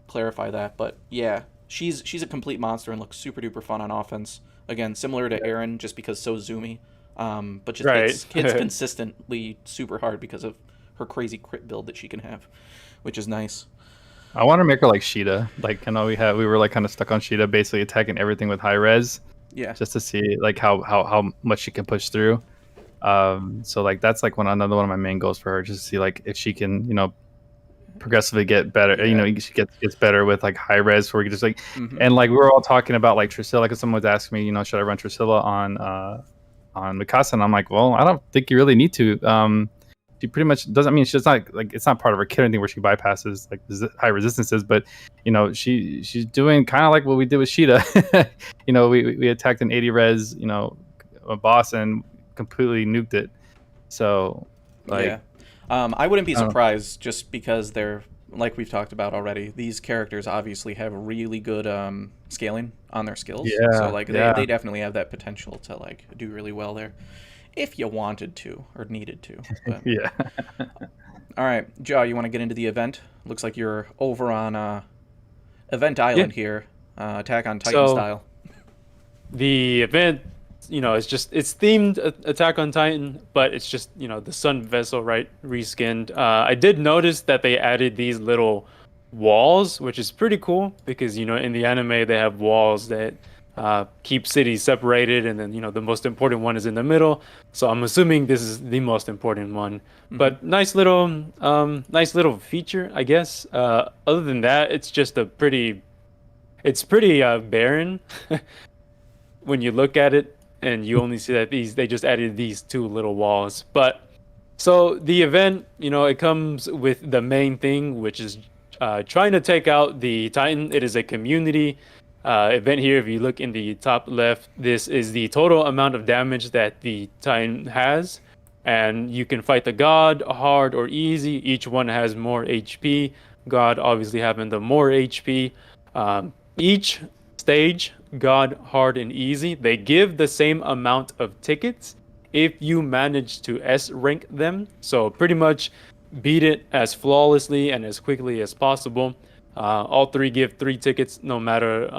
clarify that. But, yeah, she's a complete monster and looks super-duper fun on offense. Again, similar to Aaron, just because so zoomy. But just hits consistently super hard because of her crazy crit build that she can have, which is nice. I want to make her like Sheeta. Like, I know we were like kind of stuck on Sheeta, basically attacking everything with high res. Yeah. Just to see like how much she can push through. So like that's like another one of my main goals for her, just to see like if she can progressively get better. She gets better with like high res, where we can just like and like we were all talking about like Tricilla, because someone was asking me, should I run Tricilla on Mikasa, and I'm like, well, I don't think you really need to. She pretty much doesn't. I mean, she's not like, it's not part of her kit or anything where she bypasses like high resistances, but she's doing kind of like what we did with Sheeta. We attacked an 80 res, a boss and completely nuked it. So like, I wouldn't be surprised, just because they're, like we've talked about already, these characters obviously have really good scaling on their skills. Yeah, so like they definitely have that potential to like do really well there, if you wanted to or needed to. But. Yeah. All right, Joe, you want to get into the event? Looks like you're over on Event Island here, Attack on Titan style. The event, it's themed Attack on Titan, but it's just, the Sun Vessel, right, reskinned. I did notice that they added these little walls, which is pretty cool, because, in the anime they have walls that keep cities separated, and then, the most important one is in the middle. So I'm assuming this is the most important one. But nice little feature, I guess. Other than that, it's just pretty barren when you look at it. And you only see that they just added these 2 little walls. But so the event, it comes with the main thing, which is trying to take out the Titan. It is a community event here. If you look in the top left, this is the total amount of damage that the Titan has. And you can fight the God, hard or easy. Each one has more HP. God obviously having the more HP. Each stage, God, hard, and easy, they give the same amount of tickets, if you manage to S rank them. So pretty much beat it as flawlessly and as quickly as possible. All three give 3 tickets, no matter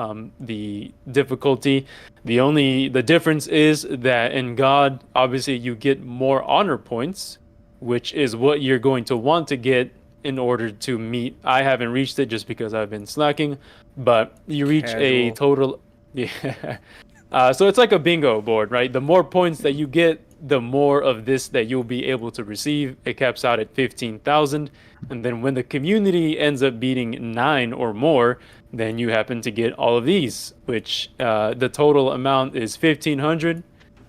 the difficulty. The difference is that in God, obviously, you get more honor points, which is what you're going to want to get in order to meet. I haven't reached it just because I've been slacking, but you reach a total. Yeah. So it's like a bingo board, right? The more points that you get, the more of this that you'll be able to receive. It caps out at 15,000. And then when the community ends up beating 9 or more, then you happen to get all of these, which the total amount is 1,500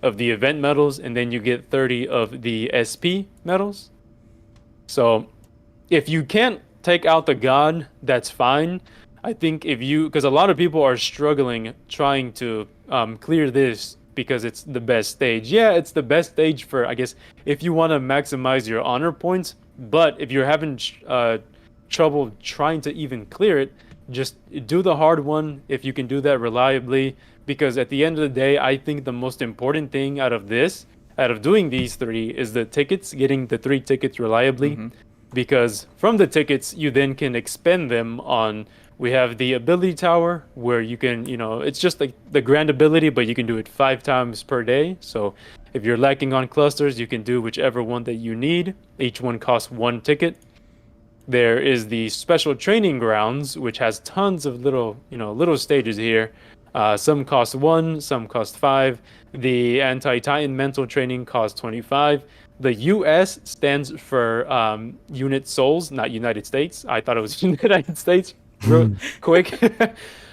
of the event medals, and then you get 30 of the SP medals. So if you can't take out the god, that's fine. I think because a lot of people are struggling trying to clear this because it's the best stage. Yeah, it's the best stage for, I guess, if you want to maximize your honor points. But if you're having trouble trying to even clear it, just do the hard one if you can do that reliably. Because at the end of the day, I think the most important thing out of doing these 3, is the tickets, getting the 3 tickets reliably. Mm-hmm. Because from the tickets, you then can expend them on. We have the ability tower where you can, it's just like the grand ability, but you can do it 5 times per day. So if you're lacking on clusters, you can do whichever one that you need. Each one costs 1 ticket. There is the special training grounds, which has tons of little stages here. Some cost 1, some cost 5. The anti-Titan mental training costs 25. The US stands for Unit Souls, not United States. I thought it was United States. Real quick.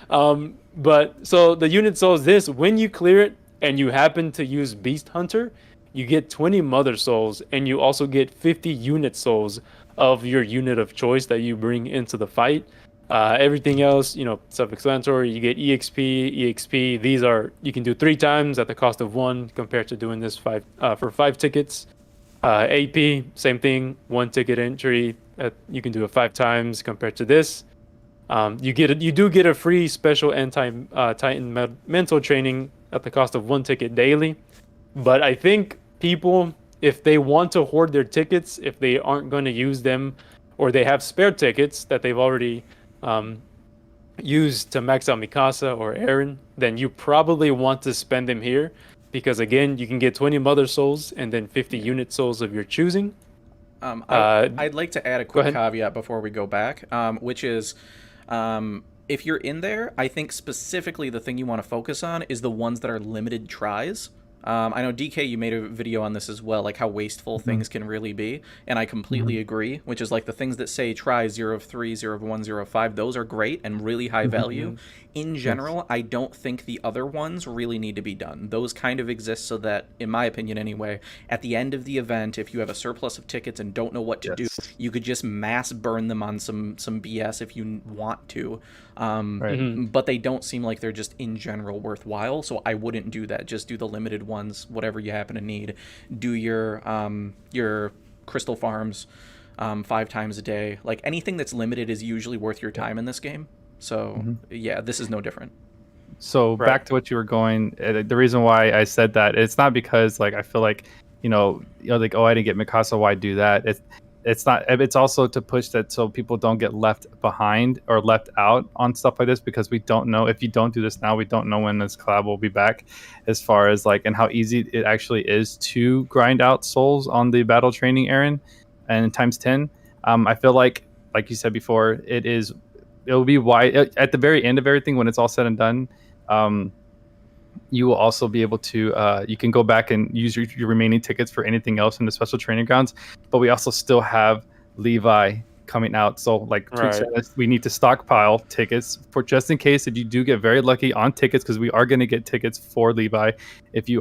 But so the unit souls, when you clear it and you happen to use Beast Hunter, you get 20 mother souls, and you also get 50 unit souls of your unit of choice that you bring into the fight. Everything else, self-explanatory. You get EXP. These you can do 3 times at the cost of 1 compared to doing this for 5 tickets. AP, same thing, 1 ticket entry. You can do it 5 times compared to this. You do get a free special anti-Titan mental training at the cost of 1 ticket daily. But I think people, if they want to hoard their tickets, if they aren't going to use them, or they have spare tickets that they've already used to max out Mikasa or Eren, then you probably want to spend them here. Because again, you can get 20 mother souls and then 50 unit souls of your choosing. I'd like to add a quick caveat before we go back, which is if you're in there, I think specifically the thing you want to focus on is the ones that are limited tries. I know, DK, you made a video on this as well, like how wasteful things can really be, and I completely agree, which is like the things that say try 0 of 3, 0 of 1, 0 of 5, those are great and really high value. In general, I don't think the other ones really need to be done. Those kind of exist so that, in my opinion anyway, at the end of the event, if you have a surplus of tickets and don't know what to do, you could just mass burn them on some BS if you want to. But they don't seem like they're just in general worthwhile, so I wouldn't do that. Just do the limited ones, whatever you happen to need. Do your crystal farms 5 times a day. Like, anything that's limited is usually worth your time in this game. So yeah, this is no different. So back to what you were going, the reason why I said that, it's not because like I feel like like, oh, I didn't get Mikasa, why do that? It's not. It's also to push that so people don't get left behind or left out on stuff like this, because we don't know, if you don't do this now, we don't know when this collab will be back, as far as like, and how easy it actually is to grind out souls on the battle training Eren, and times 10. I feel like you said before, it'll be wide at the very end of everything, when it's all said and done. You will also be able to you can go back and use your remaining tickets for anything else in the special training grounds, but we also still have Levi coming out, so like we need to stockpile tickets for just in case if you do get very lucky on tickets, because we are going to get tickets for Levi. If you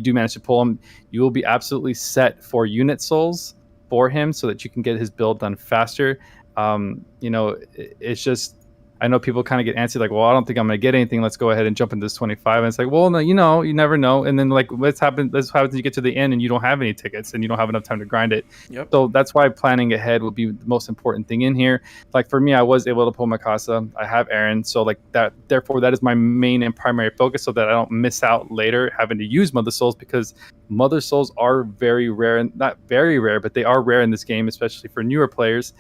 do manage to pull him, you will be absolutely set for unit souls for him, so that you can get his build done faster. It's just I know people kind of get antsy, like, well, I don't think I'm going to get anything. Let's go ahead and jump into this 25. And it's like, well, no, you never know. And then like, what happens you get to the end and you don't have any tickets and you don't have enough time to grind it. Yep. So that's why planning ahead would be the most important thing in here. Like for me, I was able to pull Mikasa. I have Eren. So like that, therefore that is my main and primary focus so that I don't miss out later having to use Mother Souls, because Mother Souls are very rare, and not very rare, but they are rare in this game, especially for newer players.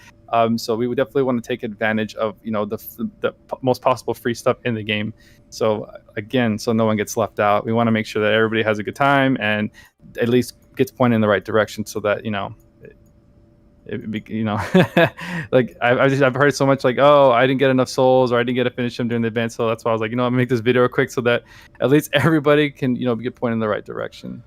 So we would definitely want to take advantage of, the most possible free stuff in the game. So again, so no one gets left out. We want to make sure that everybody has a good time and at least gets pointed in the right direction, so that like I've heard so much like, oh, I didn't get enough souls, or I didn't get to finish them during the event. So that's why I was like, I'm gonna make this video quick so that at least everybody can get pointed in the right direction.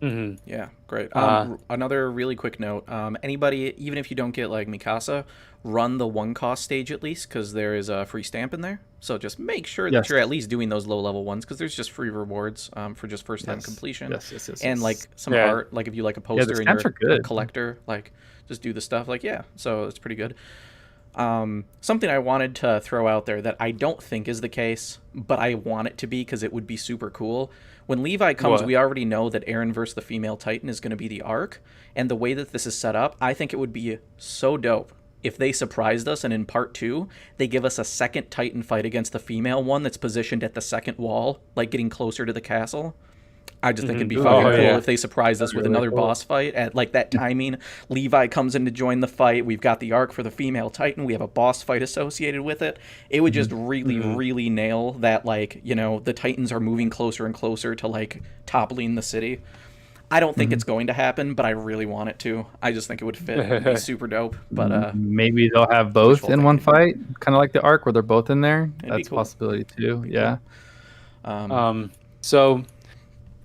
Mm-hmm. Yeah, great. Another really quick note. Anybody, even if you don't get like Mikasa, run the 1 cost stage at least, because there is a free stamp in there. So just make sure that you're at least doing those low level ones, because there's just free rewards for just first time completion. Yes. And like some art, like if you like a poster and you're a collector, like just do the stuff. Like so it's pretty good. Something I wanted to throw out there that I don't think is the case, but I want it to be because it would be super cool. When Levi comes, we already know that Eren versus the female Titan is going to be the arc, and the way that this is set up, I think it would be so dope if they surprised us and in part 2, they give us a second Titan fight against the female one that's positioned at the second wall, like getting closer to the castle. I just think it'd be fucking cool if they surprised us with another boss fight at like that timing. Levi comes in to join the fight. We've got the arc for the female Titan. We have a boss fight associated with it. It would just really, really nail that, like, the Titans are moving closer and closer to like toppling the city. I don't think it's going to happen, but I really want it to. I just think it would fit. It'd be super dope. But maybe they'll have both in one fight, kind of like the arc where they're both in there. That's cool. a possibility too. Yeah. So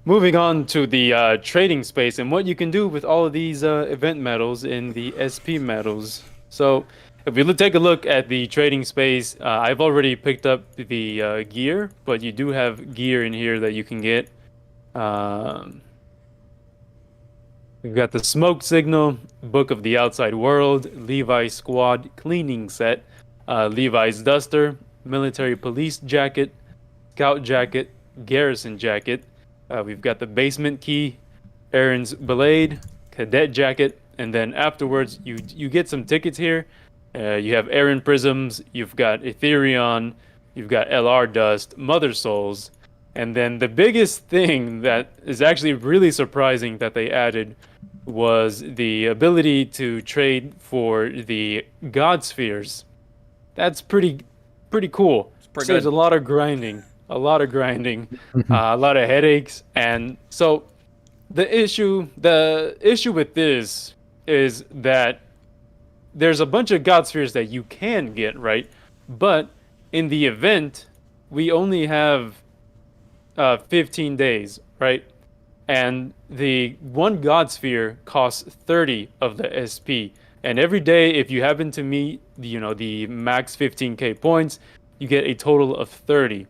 moving on to the trading space and what you can do with all of these event medals in the SP medals. So if we take a look at the trading space, I've already picked up the gear, but you do have gear in here that you can get. We've got the smoke signal, Book of the Outside World, Levi's squad cleaning set, Levi's duster, military police jacket, scout jacket, garrison jacket. We've got the basement key, Eren's blade, cadet jacket, and then afterwards you get some tickets here. You have Eren prisms, you've got Ethereon, you've got LR dust, Mother Souls, and then the biggest thing that is actually really surprising that they added was the ability to trade for the God Spheres. That's pretty cool. There's a lot of grinding. A lot of headaches, and so the issue with this is that there's a bunch of God Spheres that you can get, right? But in the event, we only have 15 days, right? And the one God Sphere costs 30 of the SP, and every day, if you happen to meet the max 15k points, you get a total of 30.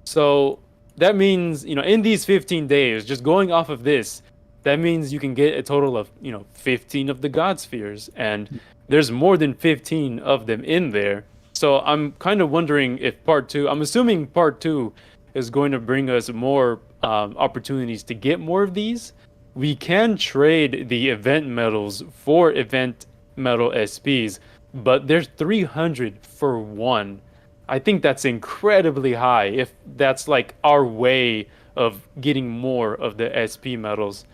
So that means, in these 15 days, just going off of this, that means you can get a total of, 15 of the God Spheres. And there's more than 15 of them in there. So I'm kind of wondering if I'm assuming part 2 is going to bring us more opportunities to get more of these. We can trade the event medals for event medal SPs, but there's 300 for one. I think that's incredibly high if that's like our way of getting more of the SP medals.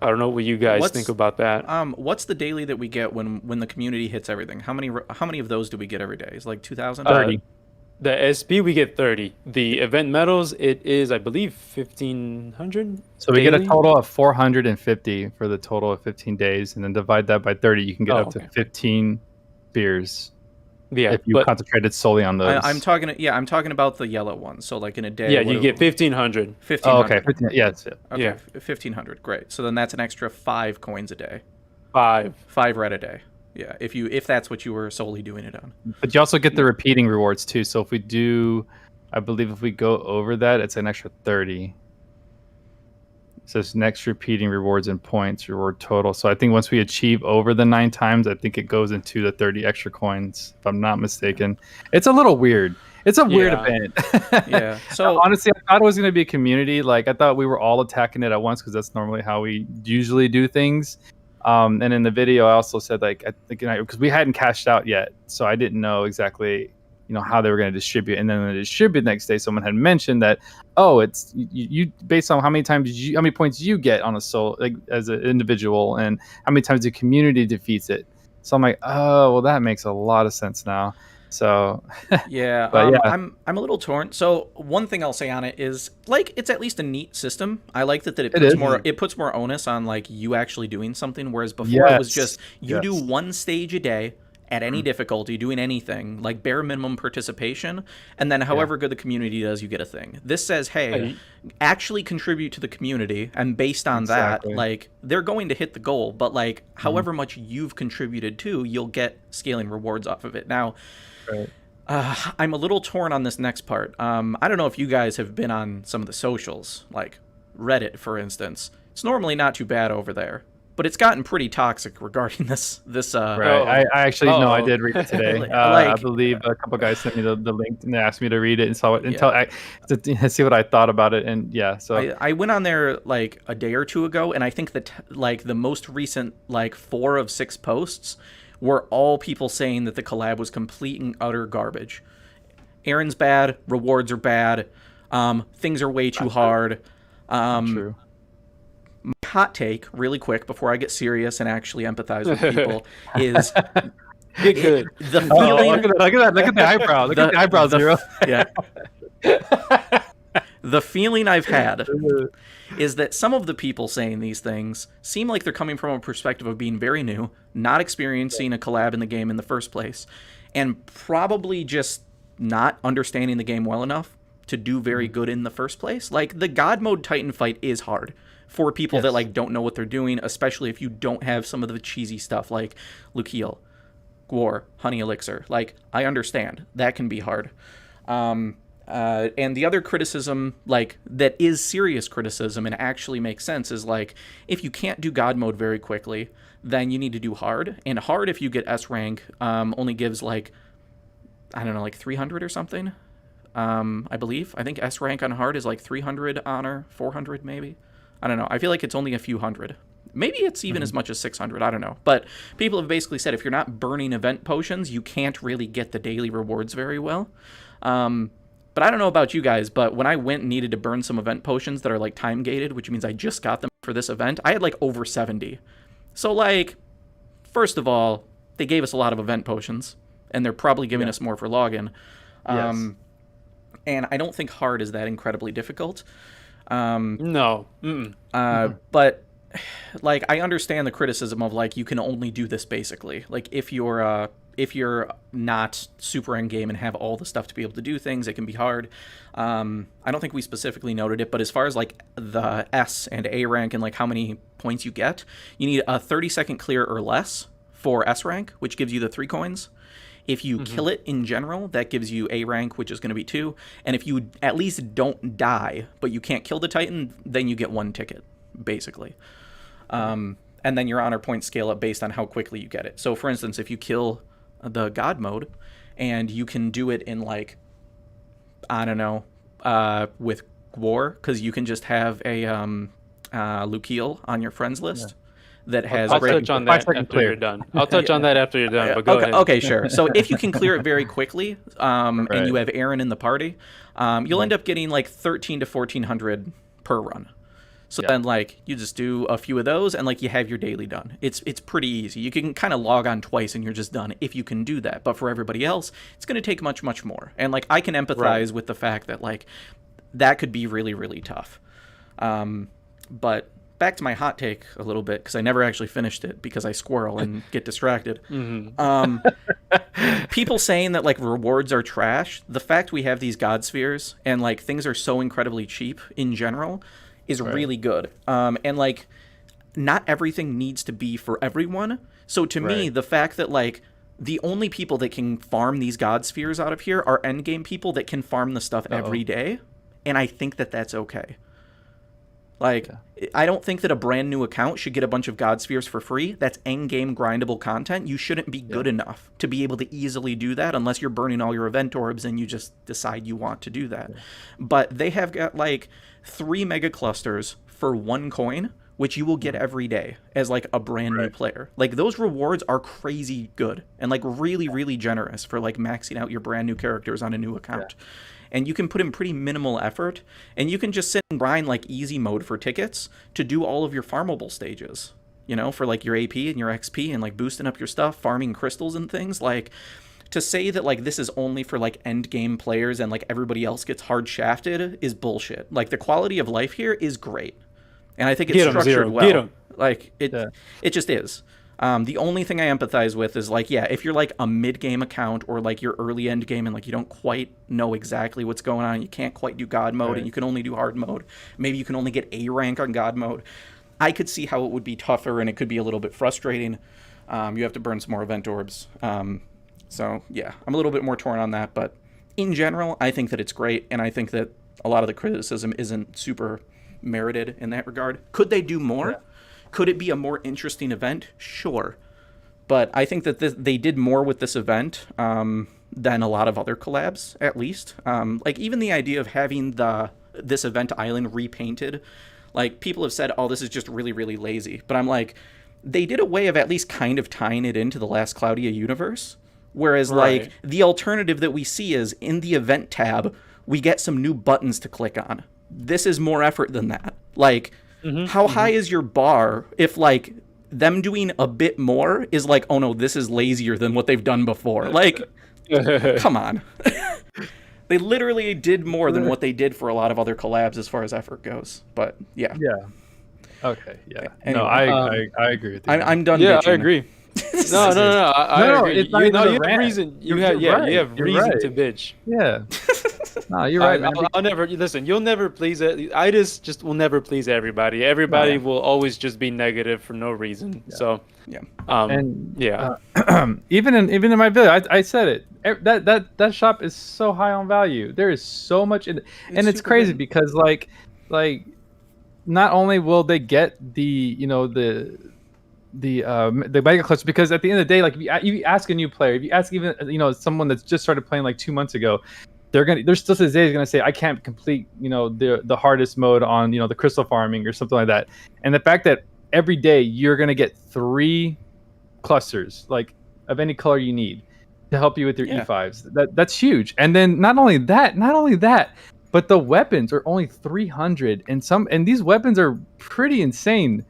I don't know what you guys think about that. What's the daily that we get when the community hits everything? How many of those do we get every day? Is it like 2,000? 30. The SP we get 30. The event medals, it is, I believe, 1,500. So we get a total of 450 for the total of 15 days, and then divide that by 30, you can get up to 15 beers. Yeah, if you concentrated solely on those. I'm talking about the yellow ones. So like in a day. Yeah, you get 1,500. 1,500. Oh, okay. Yeah, that's it. Okay, yeah. 1,500. Great. So then that's an extra 5 coins a day. 5 red a day. Yeah, if that's what you were solely doing it on. But you also get the repeating rewards too. So if we do, I believe if we go over that, it's an extra 30. It says next repeating rewards and points reward total. So I think once we achieve over the 9 times, I think it goes into the 30 extra coins, if I'm not mistaken. It's a little weird. It's a weird event. Yeah. So honestly, I thought it was going to be a community. Like I thought we were all attacking it at once because that's normally how we usually do things. And in the video, I also said like I think because we hadn't cashed out yet, so I didn't know exactly how they were going to distribute. And then when they distribute next day, someone had mentioned that it's you based on how many points you get on a soul like as an individual and how many times the community defeats it. So I'm like, oh well, that makes a lot of sense now. So yeah, but I'm a little torn. So one thing I'll say on it is like it's at least a neat system. I like that it puts more onus on like you actually doing something, whereas before it was just you do one stage a day at any difficulty, doing anything, like bare minimum participation, and then however good the community does, you get a thing. This says, hey, actually contribute to the community, and based on that, like, they're going to hit the goal, but, like, however much you've contributed to, you'll get scaling rewards off of it. Now, I'm a little torn on this next part. I don't know if you guys have been on some of the socials, like Reddit, for instance. It's normally not too bad over there. But it's gotten pretty toxic regarding this. I actually I did read it today. I believe a couple guys sent me the link and they asked me to read it and saw it and to see what I thought about it. And so I went on there like a day or two ago, and I think that like the most recent like 4 of 6 posts were all people saying that the collab was complete and utter garbage. Aaron's bad, rewards are bad, things are way too hard. True. My hot take, really quick, before I get serious and actually empathize with people, is the feeling. Look at the eyebrow. Look at the eyebrow, Zero. Yeah. The feeling I've had is that some of the people saying these things seem like they're coming from a perspective of being very new, not experiencing a collab in the game in the first place, and probably just not understanding the game well enough to do very good in the first place. Like, the God Mode Titan fight is hard for people that like don't know what they're doing, especially if you don't have some of the cheesy stuff like Lukiel, Gwar, Honey Elixir. Like, I understand that can be hard. And the other criticism, like, that is serious criticism and actually makes sense is like, if you can't do God Mode very quickly, then you need to do hard. And hard, if you get S rank, only gives like, I don't know, like 300 or something. I believe. I think S rank on hard is like 300 honor, 400 maybe. I don't know. I feel like it's only a few hundred. Maybe it's even as much as 600. I don't know. But people have basically said if you're not burning event potions, you can't really get the daily rewards very well. But I don't know about you guys, but when I went and needed to burn some event potions that are like time gated, which means I just got them for this event, I had like over 70. So like, first of all, they gave us a lot of event potions, and they're probably giving us more for login. And I don't think hard is that incredibly difficult. No. But like, I understand the criticism of like, you can only do this basically. Like, if you're not super endgame and have all the stuff to be able to do things, it can be hard. I don't think we specifically noted it, but as far as like the S and A rank and like how many points you get, you need a 30-second clear or less for S rank, which gives you the 3 coins. If you kill it in general, that gives you A rank, which is going to be 2. And if you at least don't die, but you can't kill the Titan, then you get 1 ticket, basically. And then your honor points scale up based on how quickly you get it. So, for instance, if you kill the God mode, and you can do it in, like, I don't know, with Gwar, because you can just have a Lukiel on your friends list. That has I'll touch on that after you're done. I'll touch on that after you're done, but go ahead. Okay, sure. So if you can clear it very quickly, and you have Aaron in the party, you'll end up getting like 1,300 to 1,400 per run. So then, like, you just do a few of those, and like you have your daily done. It's pretty easy. You can kind of log on twice, and you're just done if you can do that. But for everybody else, it's going to take much, much more. And like, I can empathize with the fact that like that could be really, really tough. But back to my hot take a little bit, because I never actually finished it because I squirrel and get distracted. People saying that like rewards are trash, the fact we have these god spheres and like things are so incredibly cheap in general is really good. And like, not everything needs to be for everyone. So to me, the fact that like the only people that can farm these god spheres out of here are endgame people that can farm the stuff every day, and I think that that's okay. Like, I don't think that a brand new account should get a bunch of God Spheres for free. That's end-game grindable content. You shouldn't be good enough to be able to easily do that unless you're burning all your event orbs and you just decide you want to do that. But they have got, like, 3 mega clusters for 1 coin, which you will get every day as, like, a brand new player. Like, those rewards are crazy good and, like, really, really generous for, like, maxing out your brand new characters on a new account. And you can put in pretty minimal effort, and you can just sit and grind, like, easy mode for tickets to do all of your farmable stages, you know, for, like, your AP and your XP and, like, boosting up your stuff, farming crystals and things. Like, to say that, like, this is only for, like, end game players and, like, everybody else gets hard shafted is bullshit. Like, the quality of life here is great, and I think it's structured well. Like, it just is. The only thing I empathize with is, like, if you're, like, a mid-game account or, like, your early end game and, like, you don't quite know exactly what's going on, you can't quite do God mode and you can only do hard mode, maybe you can only get A rank on God mode, I could see how it would be tougher and it could be a little bit frustrating. You have to burn some more event orbs. So, yeah, I'm a little bit more torn on that, but in general, I think that it's great, and I think that a lot of the criticism isn't super merited in that regard. Could they do more? Yeah. Could it be a more interesting event? Sure. But I think that they did more with this event than a lot of other collabs, at least. Like, even the idea of having this event island repainted, like, people have said, oh, this is just really, really lazy. But I'm like, they did a way of at least kind of tying it into the last Cloudia universe. Whereas, like, the alternative that we see is, in the event tab, we get some new buttons to click on. This is more effort than that. Like... How high is your bar if, like, them doing a bit more is like, oh no, this is lazier than what they've done before? Like, come on. They literally did more than what they did for a lot of other collabs as far as effort goes. But, yeah. Yeah. Okay, yeah. Anyway, no, I agree with you. I'm done Yeah, bitching. I agree. No, I agree. It's not even you have reason. You have reason to bitch. Yeah. No, you're right, man. I'll never listen. You'll never please it. I just will never please everybody. Everybody will always just be negative for no reason. Yeah. So even in my village, I said it. That shop is so high on value. There is so much in it, and it's crazy because like not only will they get the mega cluster, because at the end of the day, like, if you ask a new player, if you ask even someone that's just started playing like 2 months ago, they're still to this day gonna say, I can't complete the hardest mode on the crystal farming or something like that. And the fact that every day you're gonna get 3 clusters, like, of any color you need to help you with your E5s, that's huge. And then not only that, but the weapons are only 300, and these weapons are pretty insane.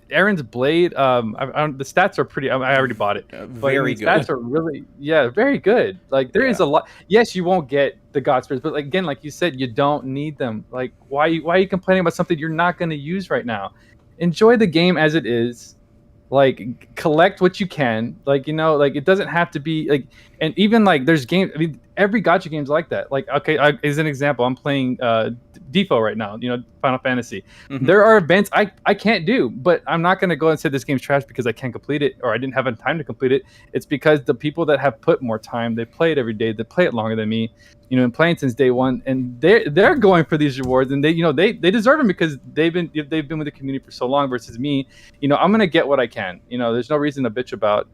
Aaron's blade, the stats are pretty. I already bought it. Very good. Stats are really, very good. Like, there is a lot. Yes, you won't get the God Spirits, but again, like you said, you don't need them. Like, why are you complaining about something you're not going to use right now? Enjoy the game as it is. Like, collect what you can. Like, like, it doesn't have to be like. And even, like, there's games. I mean, every gacha game's like that. Like, okay, as an example, I'm playing Defo right now, Final Fantasy. There are events I can't do, but I'm not going to go and say this game's trash because I can't complete it or I didn't have time to complete it. It's because the people that have put more time, they play it every day, they play it longer than me, and playing since day one, and they're going for these rewards, and they deserve them because they've been with the community for so long versus me. I'm going to get what I can. There's no reason to bitch about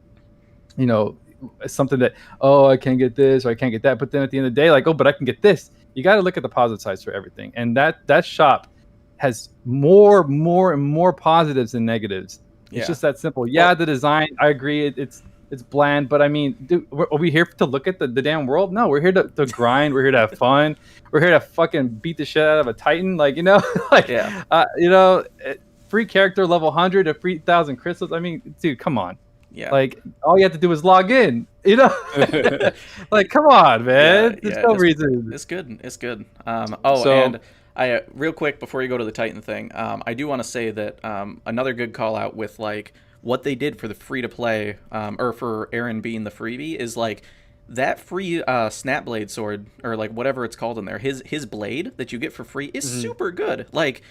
something that, oh, I can't get this or I can't get that, but then at the end of the day, like, oh, but I can get this. You got to look at the positive sides for everything, and that shop has more and more positives than negatives. It's just that simple. Yeah, the design, I agree, it's bland, but I mean, dude, are we here to look at the damn world? No, we're here to grind. We're here to have fun. We're here to fucking beat the shit out of a Titan, like, free character level 100 to 3,000 crystals. I mean, dude, come on. Yeah. Like, all you have to do is log in, like, come on, man. There's no reason. It's good. And I real quick before you go to the Titan thing, I do want to say that another good call out with, like, what they did for the free to play, or for Aaron being the freebie, is like that free snap blade sword, or like whatever it's called in there, his blade that you get for free is super good. Like,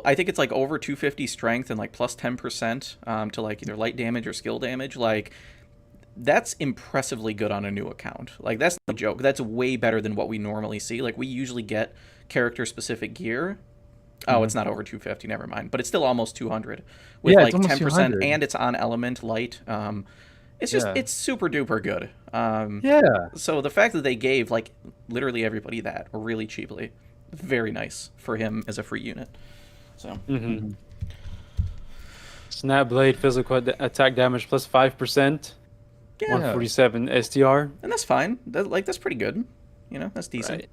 I think it's like over 250 strength and like plus 10% to like either light damage or skill damage. Like, that's impressively good on a new account. Like, that's no joke. That's way better than what we normally see. Like, we usually get character specific gear Oh, it's not over 250. Never mind. But it's still almost 200 with Yeah, like it's almost 10%, 200. and it's on element light. It's just Yeah. it's super duper good. Yeah. So the fact that they gave like literally everybody that really cheaply, very nice for him as a free unit. So Snap blade physical attack damage plus 5%. yeah, 147 STR. and that's fine. That's pretty good. You know, that's decent. Right.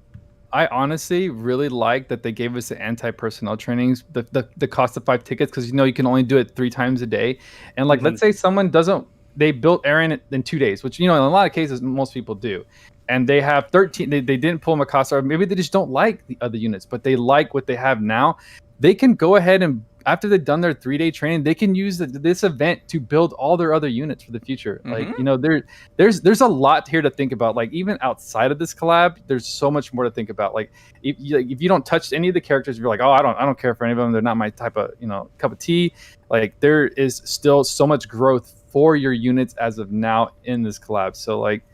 I honestly really like that they gave us the anti-personnel trainings, the cost of 5 tickets, because you can only do it 3 times a day. And like, let's say someone they built Aaron in 2 days, which in a lot of cases most people do, and they have 13. They didn't pull Mikasa, or maybe they just don't like the other units, but they like what they have now. They can go ahead and, after they've done their 3-day training, they can use this event to build all their other units for the future. Like, there's a lot here to think about. Like, even outside of this collab, there's so much more to think about. Like, if you don't touch any of the characters, you're like, oh, I don't care for any of them. They're not my type of cup of tea. Like, there is still so much growth for your units as of now in this collab. So like,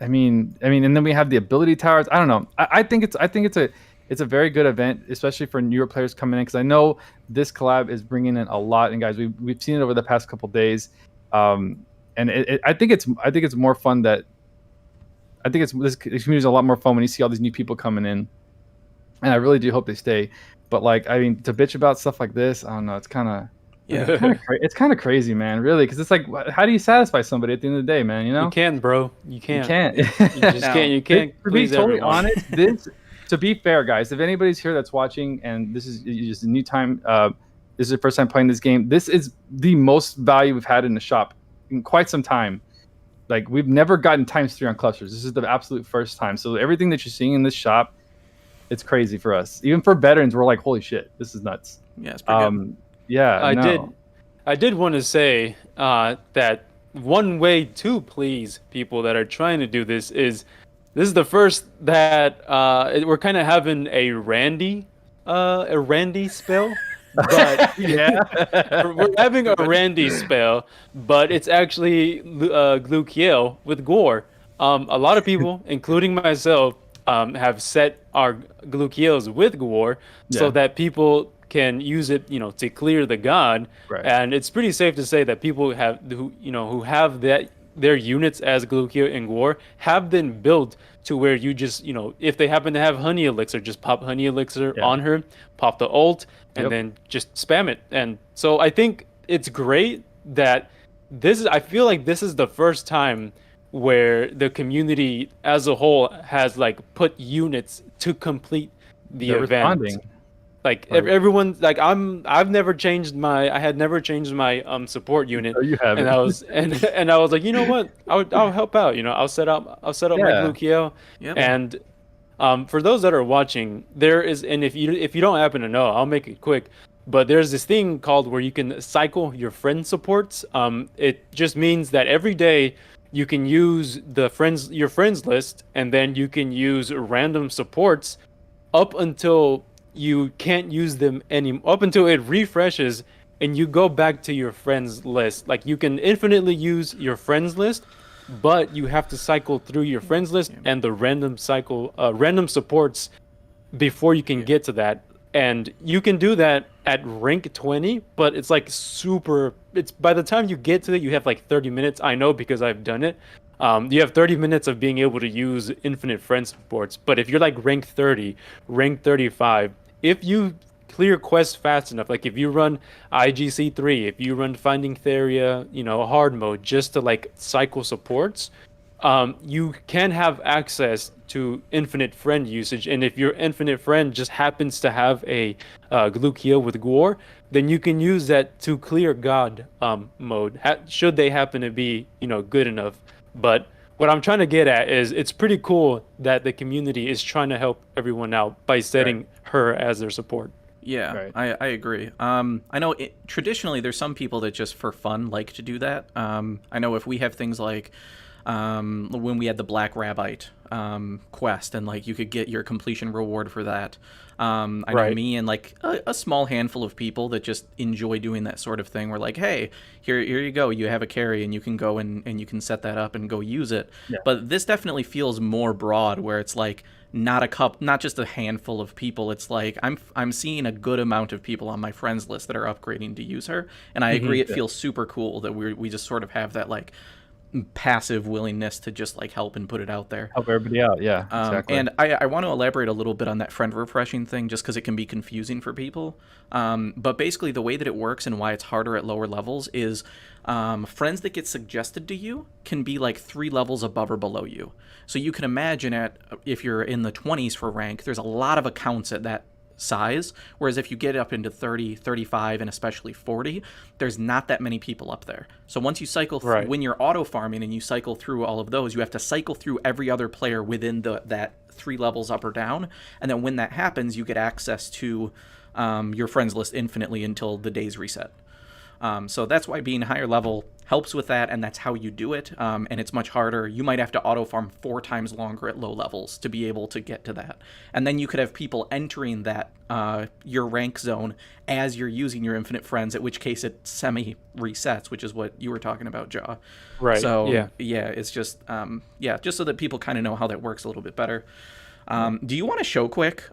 I mean, and then we have the ability towers. I don't know. I think it's a very good event, especially for newer players coming in, because I know this collab is bringing in a lot. And guys, we've seen it over the past couple days, and I think it's more fun that this community is a lot more fun when you see all these new people coming in, and I really do hope they stay. But like, I mean, to bitch about stuff like this, I don't know. It's kind of it's kind of crazy, man. Really, because it's like, how do you satisfy somebody at the end of the day, man? You can't, bro. You can't. You can't. You just can't. You can't. To be totally everyone. honest, to be fair, guys, if anybody's here that's watching and this is just a new time, this is your first time playing this game, this is the most value we've had in the shop in quite some time. Like, we've never gotten ×3 on clusters. This is the absolute first time. So everything that you're seeing in this shop, it's crazy for us. Even for veterans, we're like, holy shit, this is nuts. Yeah, it's pretty good. Yeah, I did want to say that one way to please people that are trying to do this is the first that we're kind of having a Randy spell. But we're having a Randy spell, but it's actually Glukiel with Gore. A lot of people, including myself, have set our Glukiels with Gore so that people can use it, to clear the god. Right. And it's pretty safe to say that people who have their units as Glukiel and Gore have been built to where you just, if they happen to have Honey Elixir, just pop Honey Elixir on her, pop the ult, and then just spam it. And so I think it's great that I feel like this is the first time where the community as a whole has like put units to complete the event. Responding. Like everyone, like I had never changed my support unit. No, you haven't. And I was and I was like, you know what? I'll help out. I'll set up my Glukiel. Yep. And for those that are watching, there is, and if you don't happen to know, I'll make it quick. But there's this thing called where you can cycle your friend supports. It just means that every day you can use your friends list, and then you can use random supports up until you can't use them up until it refreshes and you go back to your friends list. Like, you can infinitely use your friends list, but you have to cycle through your friends list and the random supports before you can get to that. And you can do that at rank 20, but it's like it's by the time you get to it, you have like 30 minutes. I know because I've done it. You have 30 minutes of being able to use infinite friend supports. But if you're like rank 30, rank 35, if you clear quests fast enough, like if you run IGC3, if you run Finding Theria, hard mode, just to like cycle supports, you can have access to infinite friend usage. And if your infinite friend just happens to have a Glukiel with Gore, then you can use that to clear God mode, should they happen to be good enough. But what I'm trying to get at is it's pretty cool that the community is trying to help everyone out by setting her as their support. Yeah, right. I agree. I know traditionally there's some people that just for fun like to do that. I know if we have things like when we had the Black Rabbite quest, and like you could get your completion reward for that. I know me and like a small handful of people that just enjoy doing that sort of thing. We're like, hey, here you go. You have a carry, and you can go and you can set that up and go use it. Yeah. But this definitely feels more broad, where it's like not just a handful of people. It's like I'm seeing a good amount of people on my friends list that are upgrading to use her, and I agree. It feels super cool that we just sort of have that like passive willingness to just like help and put it out there, help everybody out. Yeah, exactly. And I want to elaborate a little bit on that friend refreshing thing, just because it can be confusing for people. But basically the way that it works and why it's harder at lower levels is friends that get suggested to you can be like 3 levels above or below you. So you can imagine if you're in the 20s for rank, there's a lot of accounts at that size, whereas if you get up into 30, 35, and especially 40, there's not that many people up there. So once you cycle through, when you're auto farming and you cycle through all of those, you have to cycle through every other player within that 3 levels up or down, and then when that happens, you get access to your friends list infinitely until the days reset. So that's why being higher level helps with that, and that's how you do it. And it's much harder. You might have to auto farm 4 times longer at low levels to be able to get to that. And then you could have people entering that your rank zone as you're using your infinite friends, at which case it semi resets, which is what you were talking about, Jaw. Right. So yeah, it's just just so that people kind of know how that works a little bit better. Do you want to show quick,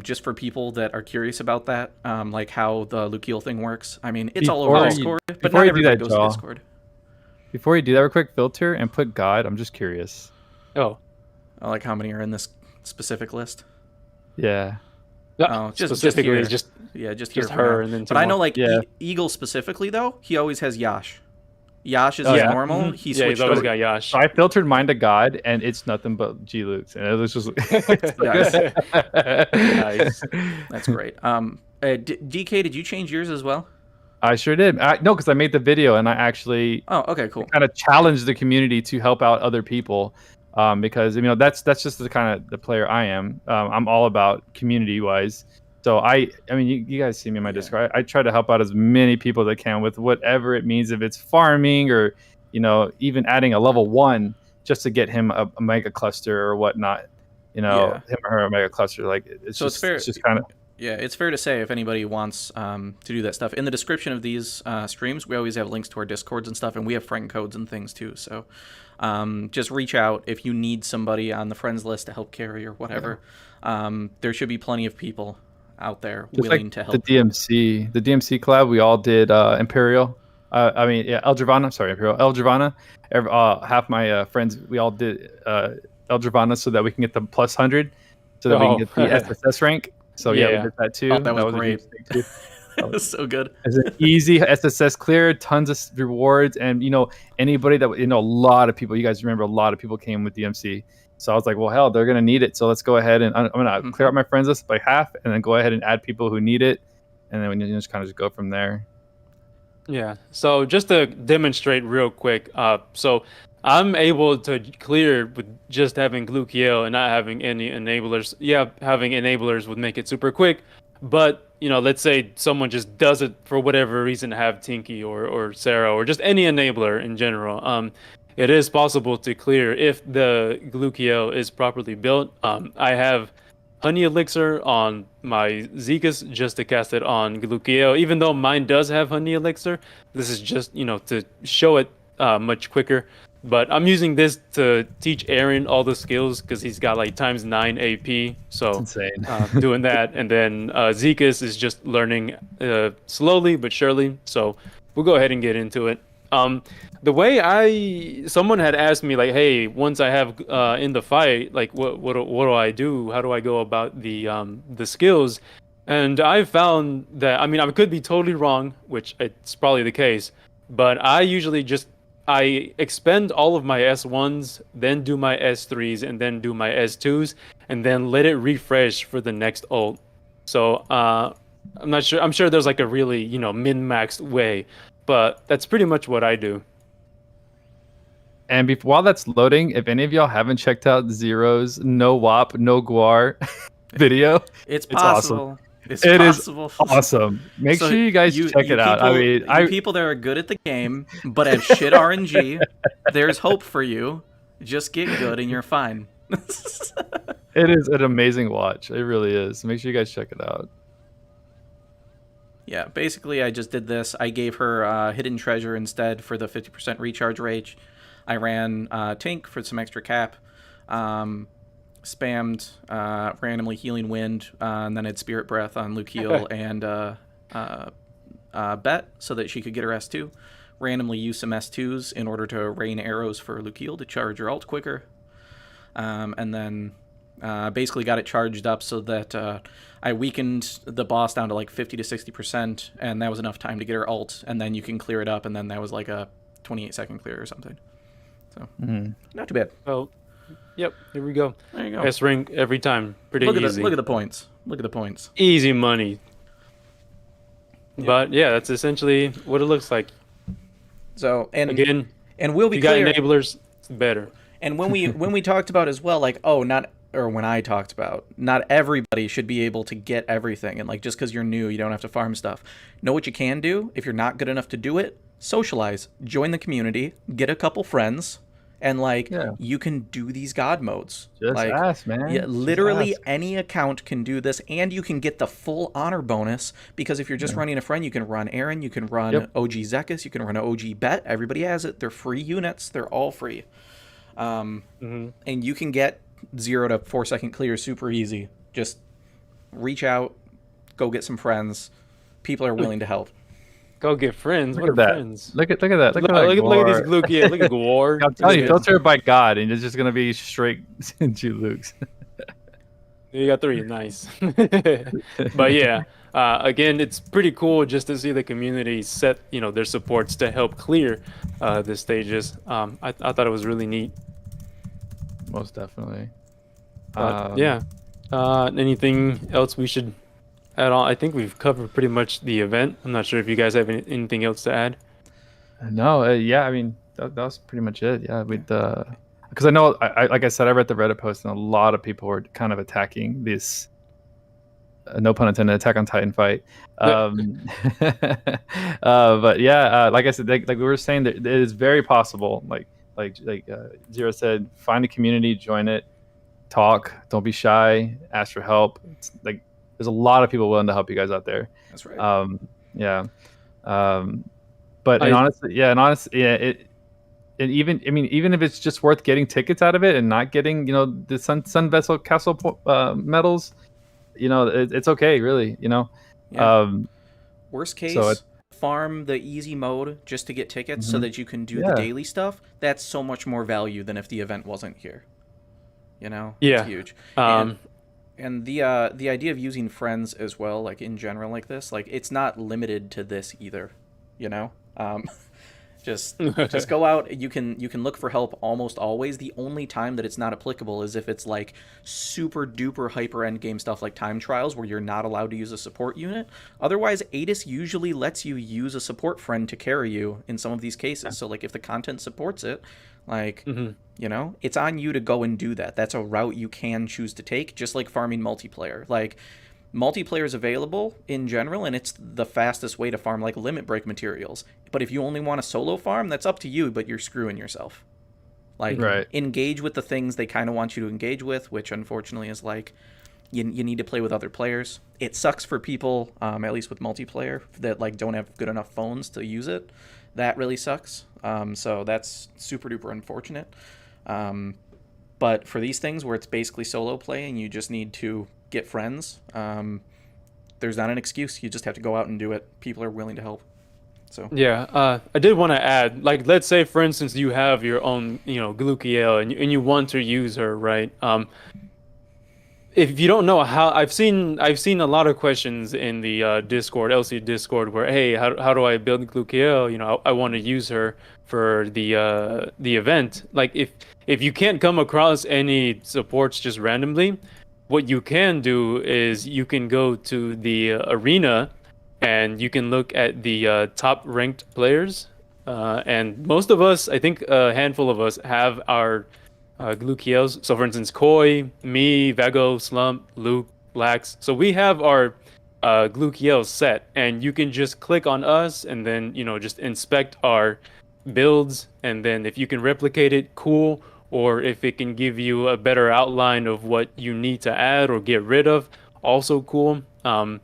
just for people that are curious about that, like how the Lukiel thing works? I mean, it's all over Discord, but not everybody goes to Discord. Before you do that, real quick, filter and put God. I'm just curious. Oh, like how many are in this specific list? Yeah. Oh, just here. Just her, and then. But I know, like Eagle specifically, though, he always has Yash. Yash is normal. Mm-hmm. He switched he's always got Yash. So I filtered mine to God, and it's nothing but G-Lukes, and it was just nice. That's great. DK, did you change yours as well? I sure did. No, because I made the video, and I actually okay, cool. Kind of challenged the community to help out other people, because that's just the kind of the player I am. I'm all about community-wise. So I mean, you guys see me in my Discord. I try to help out as many people as I can with whatever it means, if it's farming or, even adding a level 1 just to get him a mega cluster or whatnot. Him or her a mega cluster. Like it's fair. It's just kind of. Yeah, it's fair to say if anybody wants to do that stuff. In the description of these streams, we always have links to our Discords and stuff, and we have friend codes and things too. So just reach out if you need somebody on the friends list to help carry or whatever. There should be plenty of people out there just willing to help. The DMC collab, we all did Imperial. El Dravana. Sorry, Imperial. El Dravana. Half my friends, we all did El Dravana so that we can get the plus 100, so that we can get the SSS rank. So we did that too. That was great. Too. That was so good. It's an easy SSS clear, tons of rewards, and anybody that a lot of people. You guys remember a lot of people came with DMC. So I was like, well, hell, they're going to need it. So let's go ahead and I'm going to clear out my friends list by half and then go ahead and add people who need it. And then we just kind of just go from there. Yeah. So just to demonstrate real quick. So I'm able to clear with just having Lukiel and not having any enablers. Yeah, having enablers would make it super quick. But, let's say someone just does it for whatever reason, have Tinky or Sarah or just any enabler in general. It is possible to clear if the Lukiel is properly built. I have Honey Elixir on my Zekas just to cast it on Lukiel. Even though mine does have Honey Elixir, this is just, to show it much quicker. But I'm using this to teach Aaron all the skills because he's got like times 9 AP. So that's insane. Doing that. And then Zekas is just learning slowly but surely. So we'll go ahead and get into it. The way someone had asked me like, hey, once I have in the fight, like what do I do? How do I go about the skills? And I found that, I could be totally wrong, which it's probably the case, but I usually I expend all of my S1s, then do my S3s, and then do my S2s, and then let it refresh for the next ult. So I'm not sure. I'm sure there's like a really min-maxed way. But that's pretty much what I do. And while that's loading, if any of y'all haven't checked out Zero's No WAP, No Guar video, it's possible. Awesome. It is awesome. Make sure you guys check it out. People that are good at the game but have shit RNG, there's hope for you. Just get good and you're fine. It is an amazing watch. It really is. Make sure you guys check it out. Yeah, basically I just did this. I gave her Hidden Treasure instead for the 50% recharge rate. I ran Tink for some extra cap. Spammed randomly Healing Wind, and then had Spirit Breath on Lukiel and Bet so that she could get her S2. Randomly use some S2s in order to rain arrows for Lukiel to charge her ult quicker. And then basically got it charged up so that I weakened the boss down to like 50 to 60%, and that was enough time to get her ult, and then you can clear it up, and then that was like a 28-second clear or something. So, not too bad. Oh, yep, here we go. There you go. S rank every time. Pretty easy. Look at the points. Look at the points. Easy money. Yep. But yeah, that's essentially what it looks like. So, and again, and we'll be you got clear. enablers, it's better. And when we talked about as well, like, when I talked about, not everybody should be able to get everything, and like just because you're new, you don't have to farm stuff. Know what you can do if you're not good enough to do it? Socialize, join the community, get a couple friends, and like you can do these god modes. Just like, ask, man. Yeah, literally ask. any account can do this, and you can get the full honor bonus because if you're just running a friend, you can run Aaron, you can run OG Zekis, you can run OG Bet. Everybody has it. They're free units. They're all free. And you can get 0 to 4 second clear super easy. Just reach out, go get some friends. People are willing to help. Go get friends. Look What at are that. friends? Look at that. Look at these Glukia. Look at Gwar. I'm telling you, filter it by God, and it's just gonna be straight G Lukes. You got 3. Nice. But yeah, again, it's pretty cool just to see the community set, their supports to help clear the stages. I thought it was really neat. Most definitely. Yeah. Anything else we should add on? I think we've covered pretty much the event. I'm not sure if you guys have anything else to add. No, yeah, I mean that was pretty much it. Yeah, with because I know, like I said, I read the Reddit post, and a lot of people were kind of attacking this. No pun intended. Attack on Titan fight. But yeah, like I said, like we were saying, that it is very possible. Like Zero said, find a community, join it, talk, don't be shy, ask for help. It's like there's a lot of people willing to help you guys out there. That's right. Yeah. But honestly, even if it's just worth getting tickets out of it and not getting, the Sun Vessel Castle medals, it's okay, really, Yeah. Worst case, farm the easy mode just to get tickets so that you can do the daily stuff. That's so much more value than if the event wasn't here. Yeah. It's huge. And the idea of using friends as well, like in general, like this, like it's not limited to this either. Just go out. You can look for help almost always. The only time that it's not applicable is if it's like super duper hyper end game stuff like time trials where you're not allowed to use a support unit. Otherwise, ADIS usually lets you use a support friend to carry you in some of these cases. So like if the content supports it, like it's on you to go and do that. That's a route you can choose to take, just like farming multiplayer. Like multiplayer is available in general, and it's the fastest way to farm like limit break materials. But if you only want a solo farm, that's up to you, but you're screwing yourself. Like, engage with the things they kind of want you to engage with, which unfortunately is like, you need to play with other players. It sucks for people, at least with multiplayer, that like don't have good enough phones to use it. That really sucks. So that's super duper unfortunate. But for these things where it's basically solo play and you just need to get friends, there's not an excuse. You just have to go out and do it. People are willing to help. So yeah, I did want to add, like, let's say for instance you have your own Glukiel and you want to use her, right? If you don't know how, I've seen a lot of questions in the Discord, LC Discord, where hey, how do I build Glukiel? I want to use her for the event. Like if you can't come across any supports just randomly, what you can do is you can go to the arena and you can look at the top ranked players. And most of us, I think a handful of us, have our Glukiels. So for instance, Koi, me, Vego, Slump, Luke, Lax. So we have our Glukiels set, and you can just click on us and then just inspect our builds, and then if you can replicate it, cool. or if it can give you a better outline of what you need to add or get rid of, also cool. A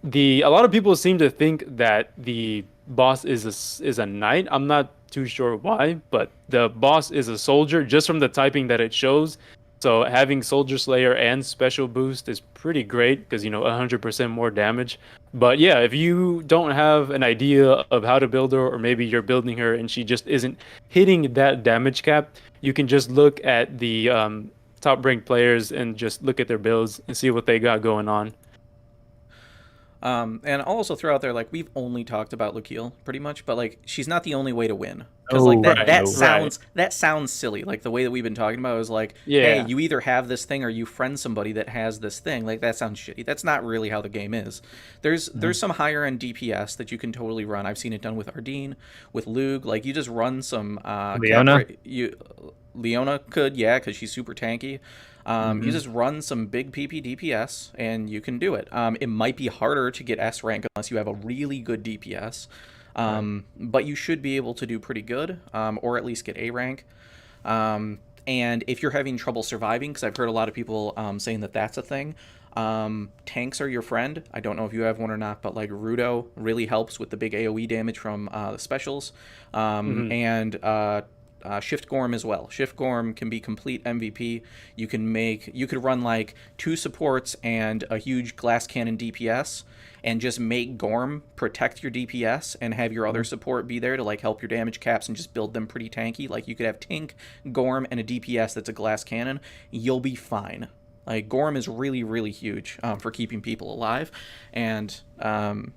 lot of people seem to think that the boss is a knight. I'm not too sure why, but the boss is a soldier just from the typing that it shows. So having Soldier Slayer and Special Boost is pretty great because 100% more damage. But yeah, if you don't have an idea of how to build her, or maybe you're building her and she just isn't hitting that damage cap, you can just look at the top ranked players and just look at their builds and see what they got going on. And I'll also throw out there, like, we've only talked about Lukiel pretty much, but like, she's not the only way to win. Because like that sounds silly. Like the way that we've been talking about is like, hey, you either have this thing or you friend somebody that has this thing. Like that sounds shitty. That's not really how the game is. There's some higher end DPS that you can totally run. I've seen it done with Ardeen, with Lug. Like you just run some Leona. Leona could, yeah, because she's super tanky. You just run some big PP DPS and you can do it. It might be harder to get S rank unless you have a really good DPS, but you should be able to do pretty good, or at least get A rank. And if you're having trouble surviving, because I've heard a lot of people saying that that's a thing, tanks are your friend. I don't know if you have one or not, but like Rudo really helps with the big AoE damage from the specials, and Shift Gorm as well. Shift Gorm can be complete MVP. You could run like 2 supports and a huge glass cannon DPS and just make Gorm protect your DPS and have your other support be there to like help your damage caps and just build them pretty tanky. Like you could have Tink, Gorm, and a DPS that's a glass cannon. You'll be fine. Like Gorm is really, really huge for keeping people alive. And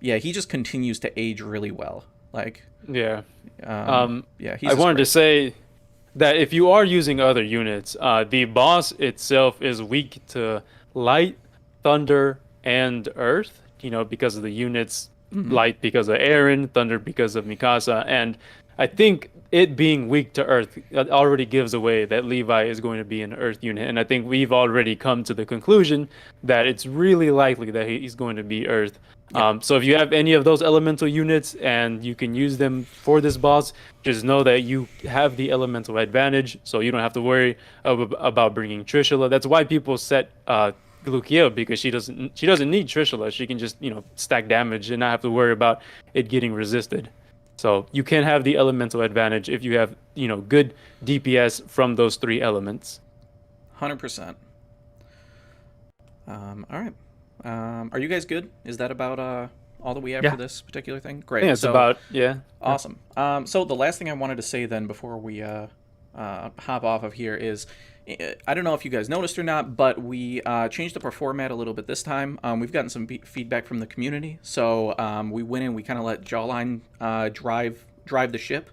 he just continues to age really well. Like I he's wanted to say that if you are using other units, the boss itself is weak to light, thunder, and earth, because of the units. Light because of Aaron, thunder because of Mikasa, and I think it being weak to earth already gives away that Levi is going to be an earth unit, and I think we've already come to the conclusion that it's really likely that he's going to be earth. So if you have any of those elemental units and you can use them for this boss, just know that you have the elemental advantage, so you don't have to worry about bringing Trishula. That's why people set Lukiel, because she doesn't need Trishula. She can just stack damage and not have to worry about it getting resisted. So you can have the elemental advantage if you have good DPS from those 3 elements. 100%. All right. Are you guys good? Is that about all that we have for this particular thing? Great. Yeah, it's awesome. So the last thing I wanted to say then before we hop off of here is, I don't know if you guys noticed or not, but we changed up our format a little bit this time. We've gotten some feedback from the community, so we went in, we kind of let Jawline drive the ship.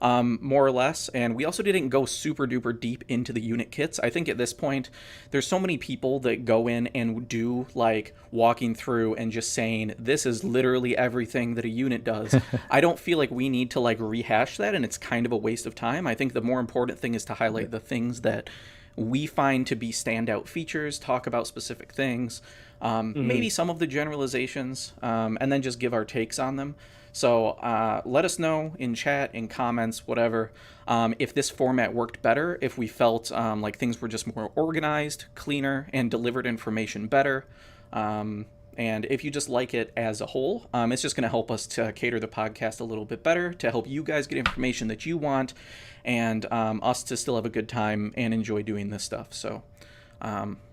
More or less, and we also didn't go super duper deep into the unit kits. I think at this point there's so many people that go in and do like walking through and just saying this is literally everything that a unit does. I don't feel like we need to like rehash that, and it's kind of a waste of time. I think the more important thing is to highlight the things that we find to be standout features, talk about specific things, maybe some of the generalizations, and then just give our takes on them. So let us know in chat, in comments, whatever, if this format worked better, if we felt like things were just more organized, cleaner, and delivered information better. And if you just like it as a whole, it's just going to help us to cater the podcast a little bit better, to help you guys get information that you want, and us to still have a good time and enjoy doing this stuff. So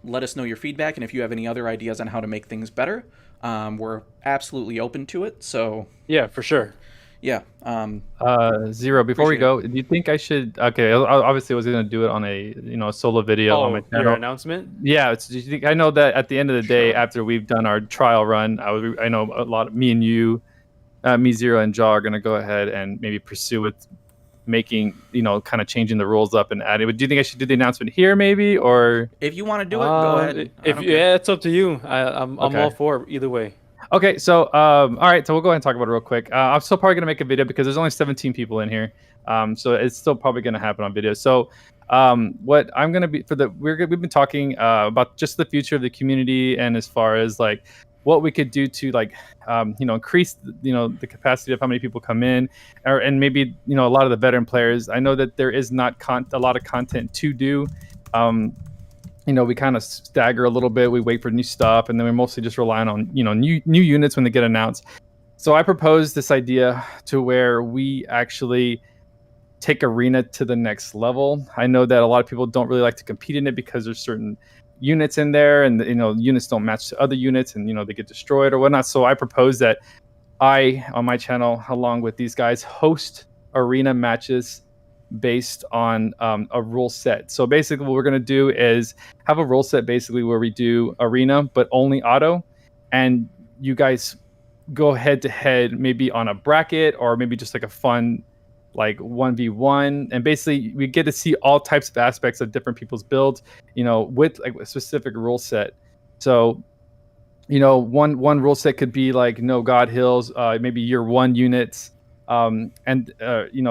let us know your feedback, and if you have any other ideas on how to make things better, we're absolutely open to it. So yeah, for sure. Yeah. Zero, before we go, do you think I should? Okay, obviously I was gonna do it on a a solo video on my channel. Your announcement? Yeah. Do you think, I know that at the end of the day, after we've done our trial run, I know a lot of me and you, me, Zero, and Jaw are gonna go ahead and maybe pursue with making kind of changing the rules up and adding. But do you think I should do the announcement here, maybe, or if you want to do it, go ahead. It's up to you. I'm all for either way. Okay, so all right, so we'll go ahead and talk about it real quick. I'm still probably gonna make a video because there's only 17 people in here, so it's still probably gonna happen on video. So what I'm gonna be we've been talking about just the future of the community, and as far as like what we could do to like increase the capacity of how many people come in, and maybe a lot of the veteran players. I know that there is not a lot of content to do. We kind of stagger a little bit. We wait for new stuff, and then we're mostly just relying on new units when they get announced. So I proposed this idea to where we actually take Arena to the next level. I know that a lot of people don't really like to compete in it because there's certain units in there, and units don't match to other units, and they get destroyed or whatnot. So I propose that I, on my channel, along with these guys, host Arena matches based on a rule set. So basically what we're going to do is have a rule set basically where we do Arena but only auto, and you guys go head to head maybe on a bracket or maybe just like a fun like 1v1, and basically we get to see all types of aspects of different people's builds with like a specific rule set. So one rule set could be like no god hills, maybe year 1 units, and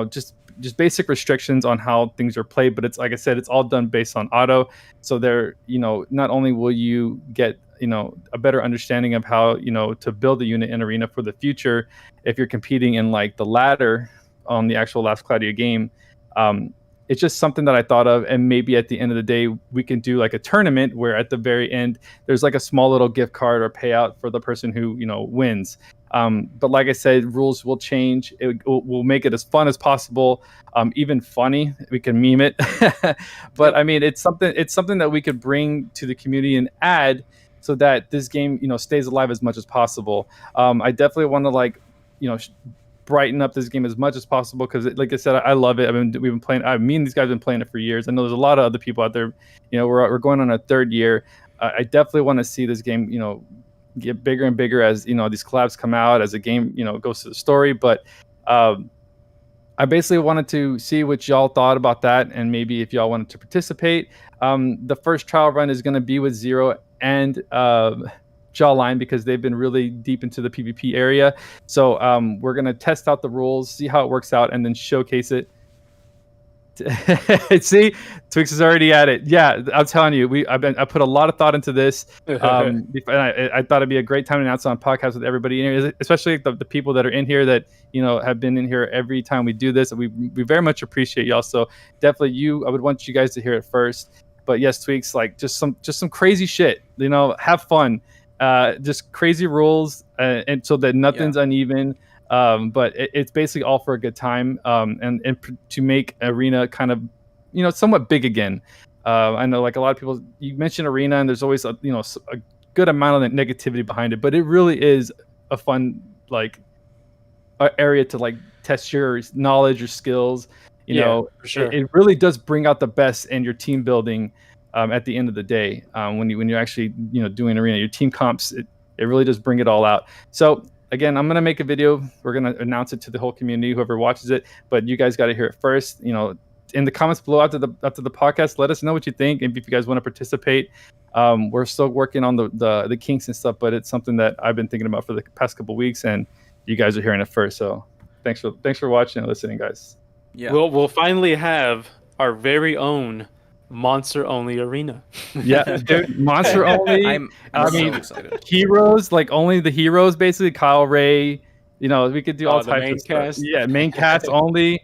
just basic restrictions on how things are played. But it's like I said, it's all done based on auto. So there, not only will you get a better understanding of how to build a unit in Arena for the future if you're competing in like the ladder on the actual last Cloudia game. It's just something that I thought of, and maybe at the end of the day we can do like a tournament where at the very end there's like a small little gift card or payout for the person who wins. But like I said, rules will change. We'll make it as fun as possible, even funny. We can meme it. But I mean, it's something that we could bring to the community and add so that this game stays alive as much as possible. I definitely want to brighten up this game as much as possible because, like I said, I love it. We've been playing. Me and these guys have been playing it for years. I know there's a lot of other people out there. We're going on a 3rd year. I definitely want to see this game, get bigger and bigger as these collabs come out, as the game goes through the story. But I basically wanted to see what y'all thought about that, and maybe if y'all wanted to participate. The first trial run is going to be with Zero and Jawline because they've been really deep into the PvP area. So we're going to test out the rules, see how it works out, and then showcase it. See, Twix is already at it. Yeah, I'm telling you, I put a lot of thought into this. And I thought it'd be a great time to announce it on podcast with everybody in here, especially the people that are in here that have been in here every time we do this. We very much appreciate y'all. So definitely, I would want you guys to hear it first. But yes, Tweaks, like just some crazy shit. Have fun. Just crazy rules, and so that nothing's uneven. But it's basically all for a good time, and to make Arena kind of, somewhat big again. I know like a lot of people, you mention Arena and there's always a good amount of negativity behind it, but it really is a fun area to like test your knowledge, your skills. For sure. It really does bring out the best in your team building. At the end of the day, when you're actually doing Arena, your team comps, it really does bring it all out. So again, I'm gonna make a video. We're gonna announce it to the whole community, whoever watches it. But you guys got to hear it first. In the comments below after the podcast, let us know what you think, and if you guys want to participate. We're still working on the kinks and stuff, but it's something that I've been thinking about for the past couple weeks, and you guys are hearing it first. So thanks for watching and listening, guys. Yeah, we'll finally have our very own monster only Arena. Yeah, dude, monster only. I'm so excited. Heroes, like only the heroes, basically. Kyle Ray, we could do all types of stuff. Yeah, main cast only.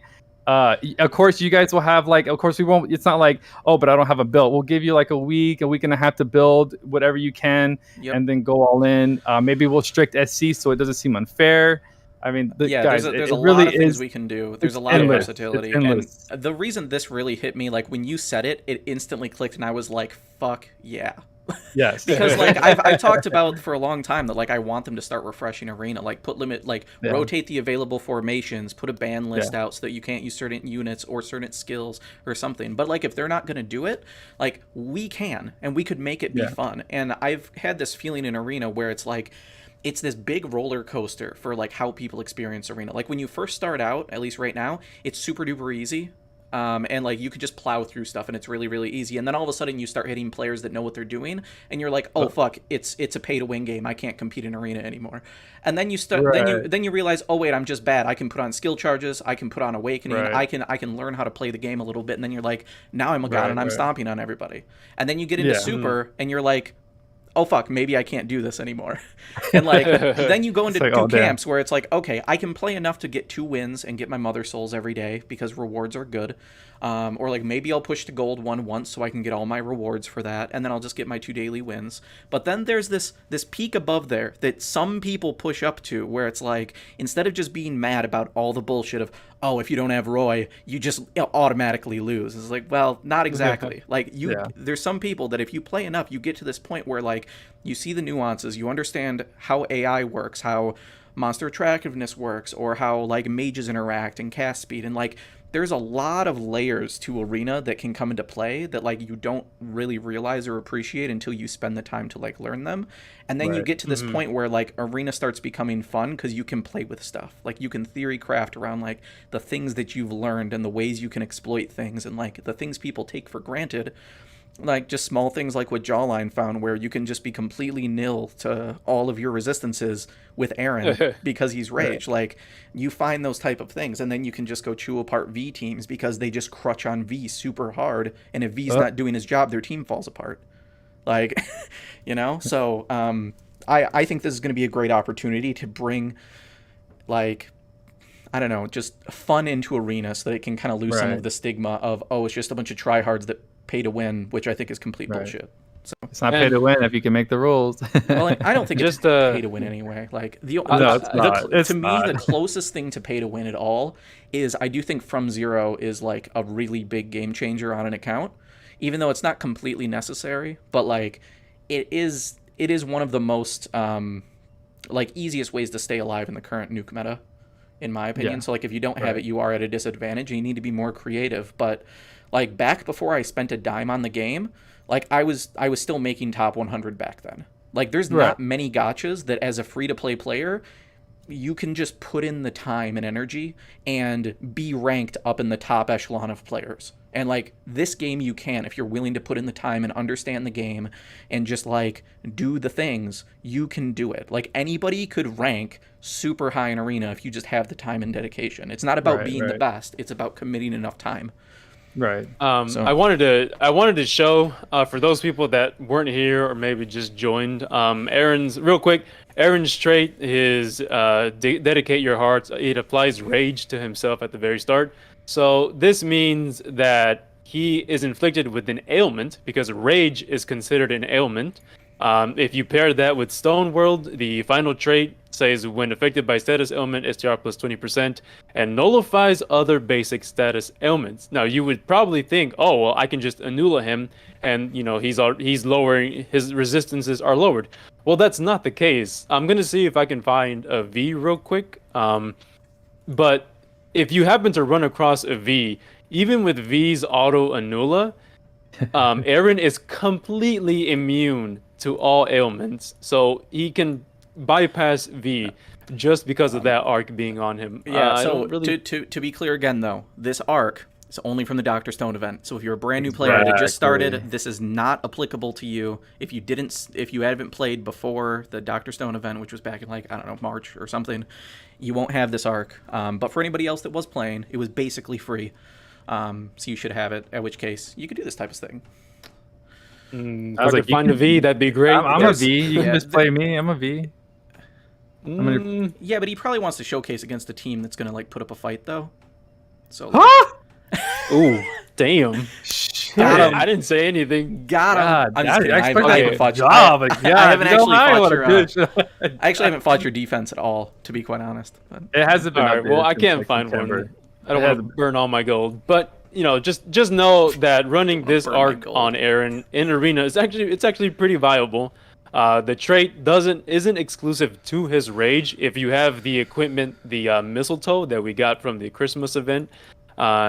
Of course, you guys will have of course we won't. It's not like, oh, but I don't have a build. We'll give you like a week and a half to build whatever you can, and then go all in. Maybe we'll strict SC so it doesn't seem unfair. I mean, guys, there's a lot of things we can do. There's a lot of versatility. And the reason this really hit me, like when you said it, it instantly clicked, and I was like, "Fuck yeah!" Yes, because I've talked about for a long time that I want them to start refreshing Arena, rotate the available formations, put a ban list out so that you can't use certain units or certain skills or something. But if they're not gonna do it, we can, and we could make it be fun. And I've had this feeling in Arena where it's this big roller coaster for how people experience Arena. When you first start out, at least right now, it's super duper easy. And you could just plow through stuff and it's really, really easy. And then all of a sudden you start hitting players that know what they're doing and you're like, oh fuck, it's a pay to win game. I can't compete in Arena anymore. And then you start, then you realize, oh wait, I'm just bad. I can put on skill charges. I can put on awakening. I can learn how to play the game a little bit. And then you're like, now I'm a god and I'm stomping on everybody. And then you get into super and you're like, oh fuck, maybe I can't do this anymore. And like then you go into like, do oh, damn. camps where it's like, okay, I can play enough to get 2 wins and get my mother souls every day because rewards are good. Or like maybe I'll push to gold 1 once so I can get all my rewards for that, and then I'll just get my 2 daily wins. But then there's this peak above there that some people push up to where it's like, instead of just being mad about all the bullshit of, oh, if you don't have Roy, you just automatically lose. It's like, well, not exactly. Like there's some people that if you play enough, you get to this point where like you see the nuances, you understand how AI works, how monster attractiveness works, or how like mages interact and cast speed, and like there's a lot of layers to Arena that can come into play that like you don't really realize or appreciate until you spend the time to like learn them. And then you get to this point where like Arena starts becoming fun because you can play with stuff. Like you can theory craft around like the things that you've learned and the ways you can exploit things, and like the things people take for granted. Like just small things like what Jawline found, where you can just be completely nil to all of your resistances with Aaron because he's rage. Like you find those type of things, and then you can just go chew apart V teams because they just crutch on V super hard, and if V's not doing his job, their team falls apart. Like, you know. So I think this is going to be a great opportunity to bring like, I don't know, just fun into Arena so that it can kind of lose some of the stigma of, oh, it's just a bunch of tryhards that pay to win, which I think is complete bullshit. So it's not pay to win if you can make the rules. Well, I don't think it's pay to win anyway. Like to me, the closest thing to pay to win at all is I do think From Zero is like a really big game changer on an account, even though it's not completely necessary. But like it is one of the most like easiest ways to stay alive in the current nuke meta, in my opinion. So like if you don't have it, you are at a disadvantage, and you need to be more creative. But like back before I spent a dime on the game, like I was still making top 100 back then. Like there's not many gachas that as a free to play player you can just put in the time and energy and be ranked up in the top echelon of players. And like this game you can, if you're willing to put in the time and understand the game and just like do the things, you can do it. Like anybody could rank super high in Arena if you just have the time and dedication. It's not about being the best, it's about committing enough time. Right. So. I wanted to show for those people that weren't here or maybe just joined. Aaron's trait is dedicate your hearts. It applies rage to himself at the very start. So this means that he is inflicted with an ailment because rage is considered an ailment. If you pair that with Stone World, the final trait says when affected by status ailment, STR plus 20%, and nullifies other basic status ailments. Now you would probably think, oh well, I can just annul him, and you know he's lowering, his resistances are lowered. Well, that's not the case. I'm gonna see if I can find a V real quick. But if you happen to run across a V, even with V's auto annula, Aaron is completely immune to all ailments, so he can bypass V just because of that arc being on him. So to be clear again though, this arc is only from the Dr. Stone event. So if you're a brand new player that just started, this is not applicable to you. If you haven't played before the Dr. Stone event, which was back in like, I don't know, March or something, you won't have this arc. But for anybody else that was playing, it was basically free. So you should have it, at which case you could do this type of thing. I was like, find a V, that'd be great. I'm a V. You can just play me. I'm a V. Yeah, but he probably wants to showcase against a team that's gonna like put up a fight though. So. Ooh, damn. Got him. I didn't say anything. Got him. I'm just kidding. I haven't fought your I actually haven't fought your defense at all, to be quite honest. But. It hasn't been. All right, well, I can't find one. I don't want to burn all my gold, but you know, just know that running this arc on Aaron in Arena is actually pretty viable. The trait isn't exclusive to his rage. If you have the equipment, the mistletoe that we got from the Christmas event,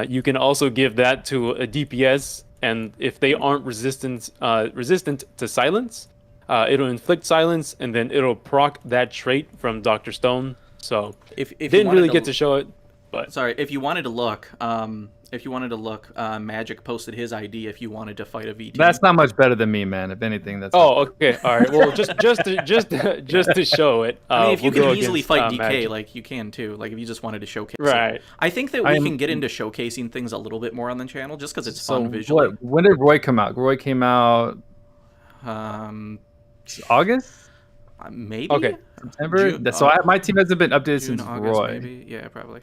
you can also give that to a DPS, and if they aren't resistant to silence, it'll inflict silence, and then it'll proc that trait from Dr. Stone. So if didn't really get to show it, but sorry, if you wanted to look, Magic posted his ID if you wanted to fight a VT. That's not much better than me, man. If anything, that's. Oh, okay, all right. Well, just to show it. I mean, if you can easily fight DK, Magic. Like you can too. Like if you just wanted to showcase. Right. It. I think that we can get into showcasing things a little bit more on the channel, just because it's fun visually. When did Roy come out? Roy came out. August, Maybe. Okay. September. June, So my team hasn't been updated June, since August, Roy. maybe. Yeah, probably.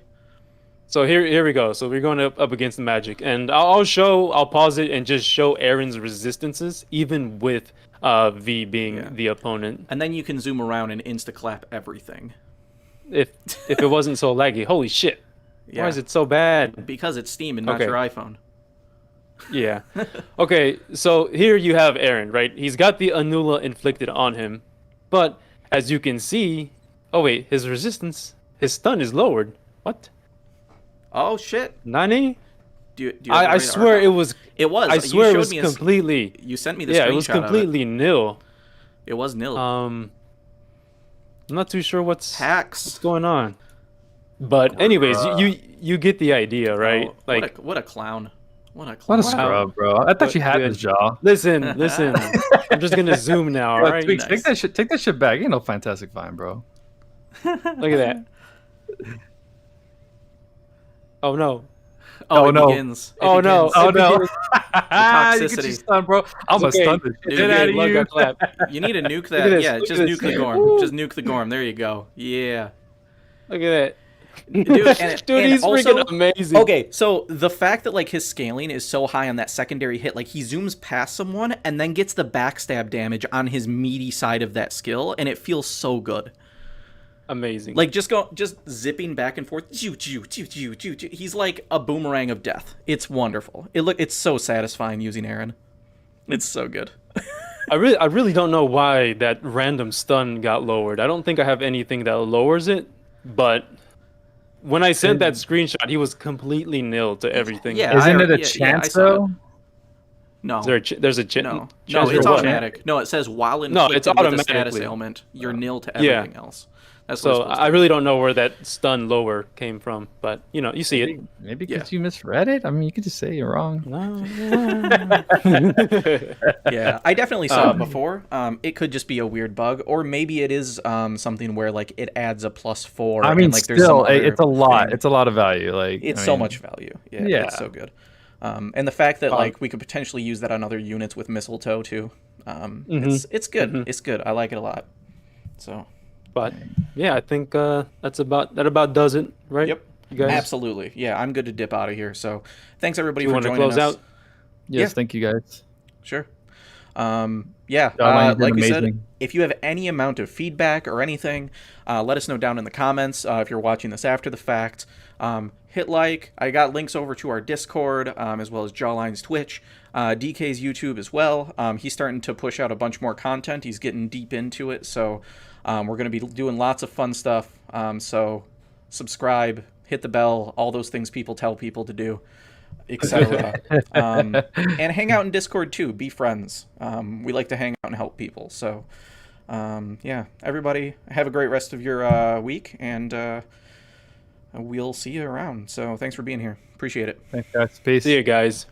So here we go. So we're going up against the Magic, and I'll pause it and just show Aaron's resistances, even with V being the opponent. And then you can zoom around and insta clap everything. If it wasn't so laggy, holy shit! Yeah. Why is it so bad? Because it's Steam and not your iPhone. Yeah. Okay, so here you have Aaron, right? He's got the Anula inflicted on him, but as you can see, oh wait, his stun is lowered. What? Oh shit! Nani? Do you I swear it was. It was. I swear it was completely. You sent me the screenshot. Yeah, it was completely nil. It was nil. I'm not too sure what's hacks going on. But anyways, you get the idea, right? Oh, like what a clown. What a What a scrub, bro. I thought you had this jaw. Listen. I'm just gonna zoom now, all right? Nice. Take that shit back. You know, Fantastic Fine, bro. Look at that. Oh no. Oh, no. Begins. Oh no. Oh no. The toxicity. You stunned, bro. I'm gonna stun the shit out of you. You need to nuke that. Yeah, just nuke the Gorm. Just nuke the Gorm. There you go. Yeah. Look at that. Dude, He's also, freaking amazing. Okay, so the fact that like his scaling is so high on that secondary hit, like he zooms past someone and then gets the backstab damage on his meaty side of that skill, and it feels so good. Amazing. Like just zipping back and forth. He's like a boomerang of death. It's wonderful. It's so satisfying using Aaron. It's so good. I really don't know why that random stun got lowered. I don't think I have anything that lowers it, but when I sent that screenshot, he was completely nil to everything. Yeah, isn't it a chance though? No. There's a chance. No, it's automatic. No, it says while inflicted with a status automatically. ailment, you're nil to everything else. That's so I really don't know where that stun lower came from, but you see it. Maybe because you misread it. I mean, you could just say you're wrong. Yeah, I definitely saw it before. It could just be a weird bug, or maybe it is something where like it adds a +4. I mean, and, like, still, it's a lot. It's a lot of value. Like it's so much value. Yeah, it's so good. And the fact that like we could potentially use that on other units with mistletoe too. It's good. Mm-hmm. It's good. I like it a lot. So. But yeah, I think that about does it, right? Yep. You guys? Absolutely. Yeah, I'm good to dip out of here. So thanks everybody for joining us. Out? Yes, thank you guys. Sure. Like we said, if you have any amount of feedback or anything, let us know down in the comments. If you're watching this after the fact, hit like. I got links over to our Discord, as well as Jawline's Twitch, DK's YouTube as well. He's starting to push out a bunch more content. He's getting deep into it, so we're going to be doing lots of fun stuff. So subscribe, hit the bell, all those things people tell people to do, etc. And hang out in Discord too. Be friends. We like to hang out and help people. So yeah, everybody have a great rest of your week, and we'll see you around. So thanks for being here. Appreciate it. Thanks, guys. Peace. See you guys.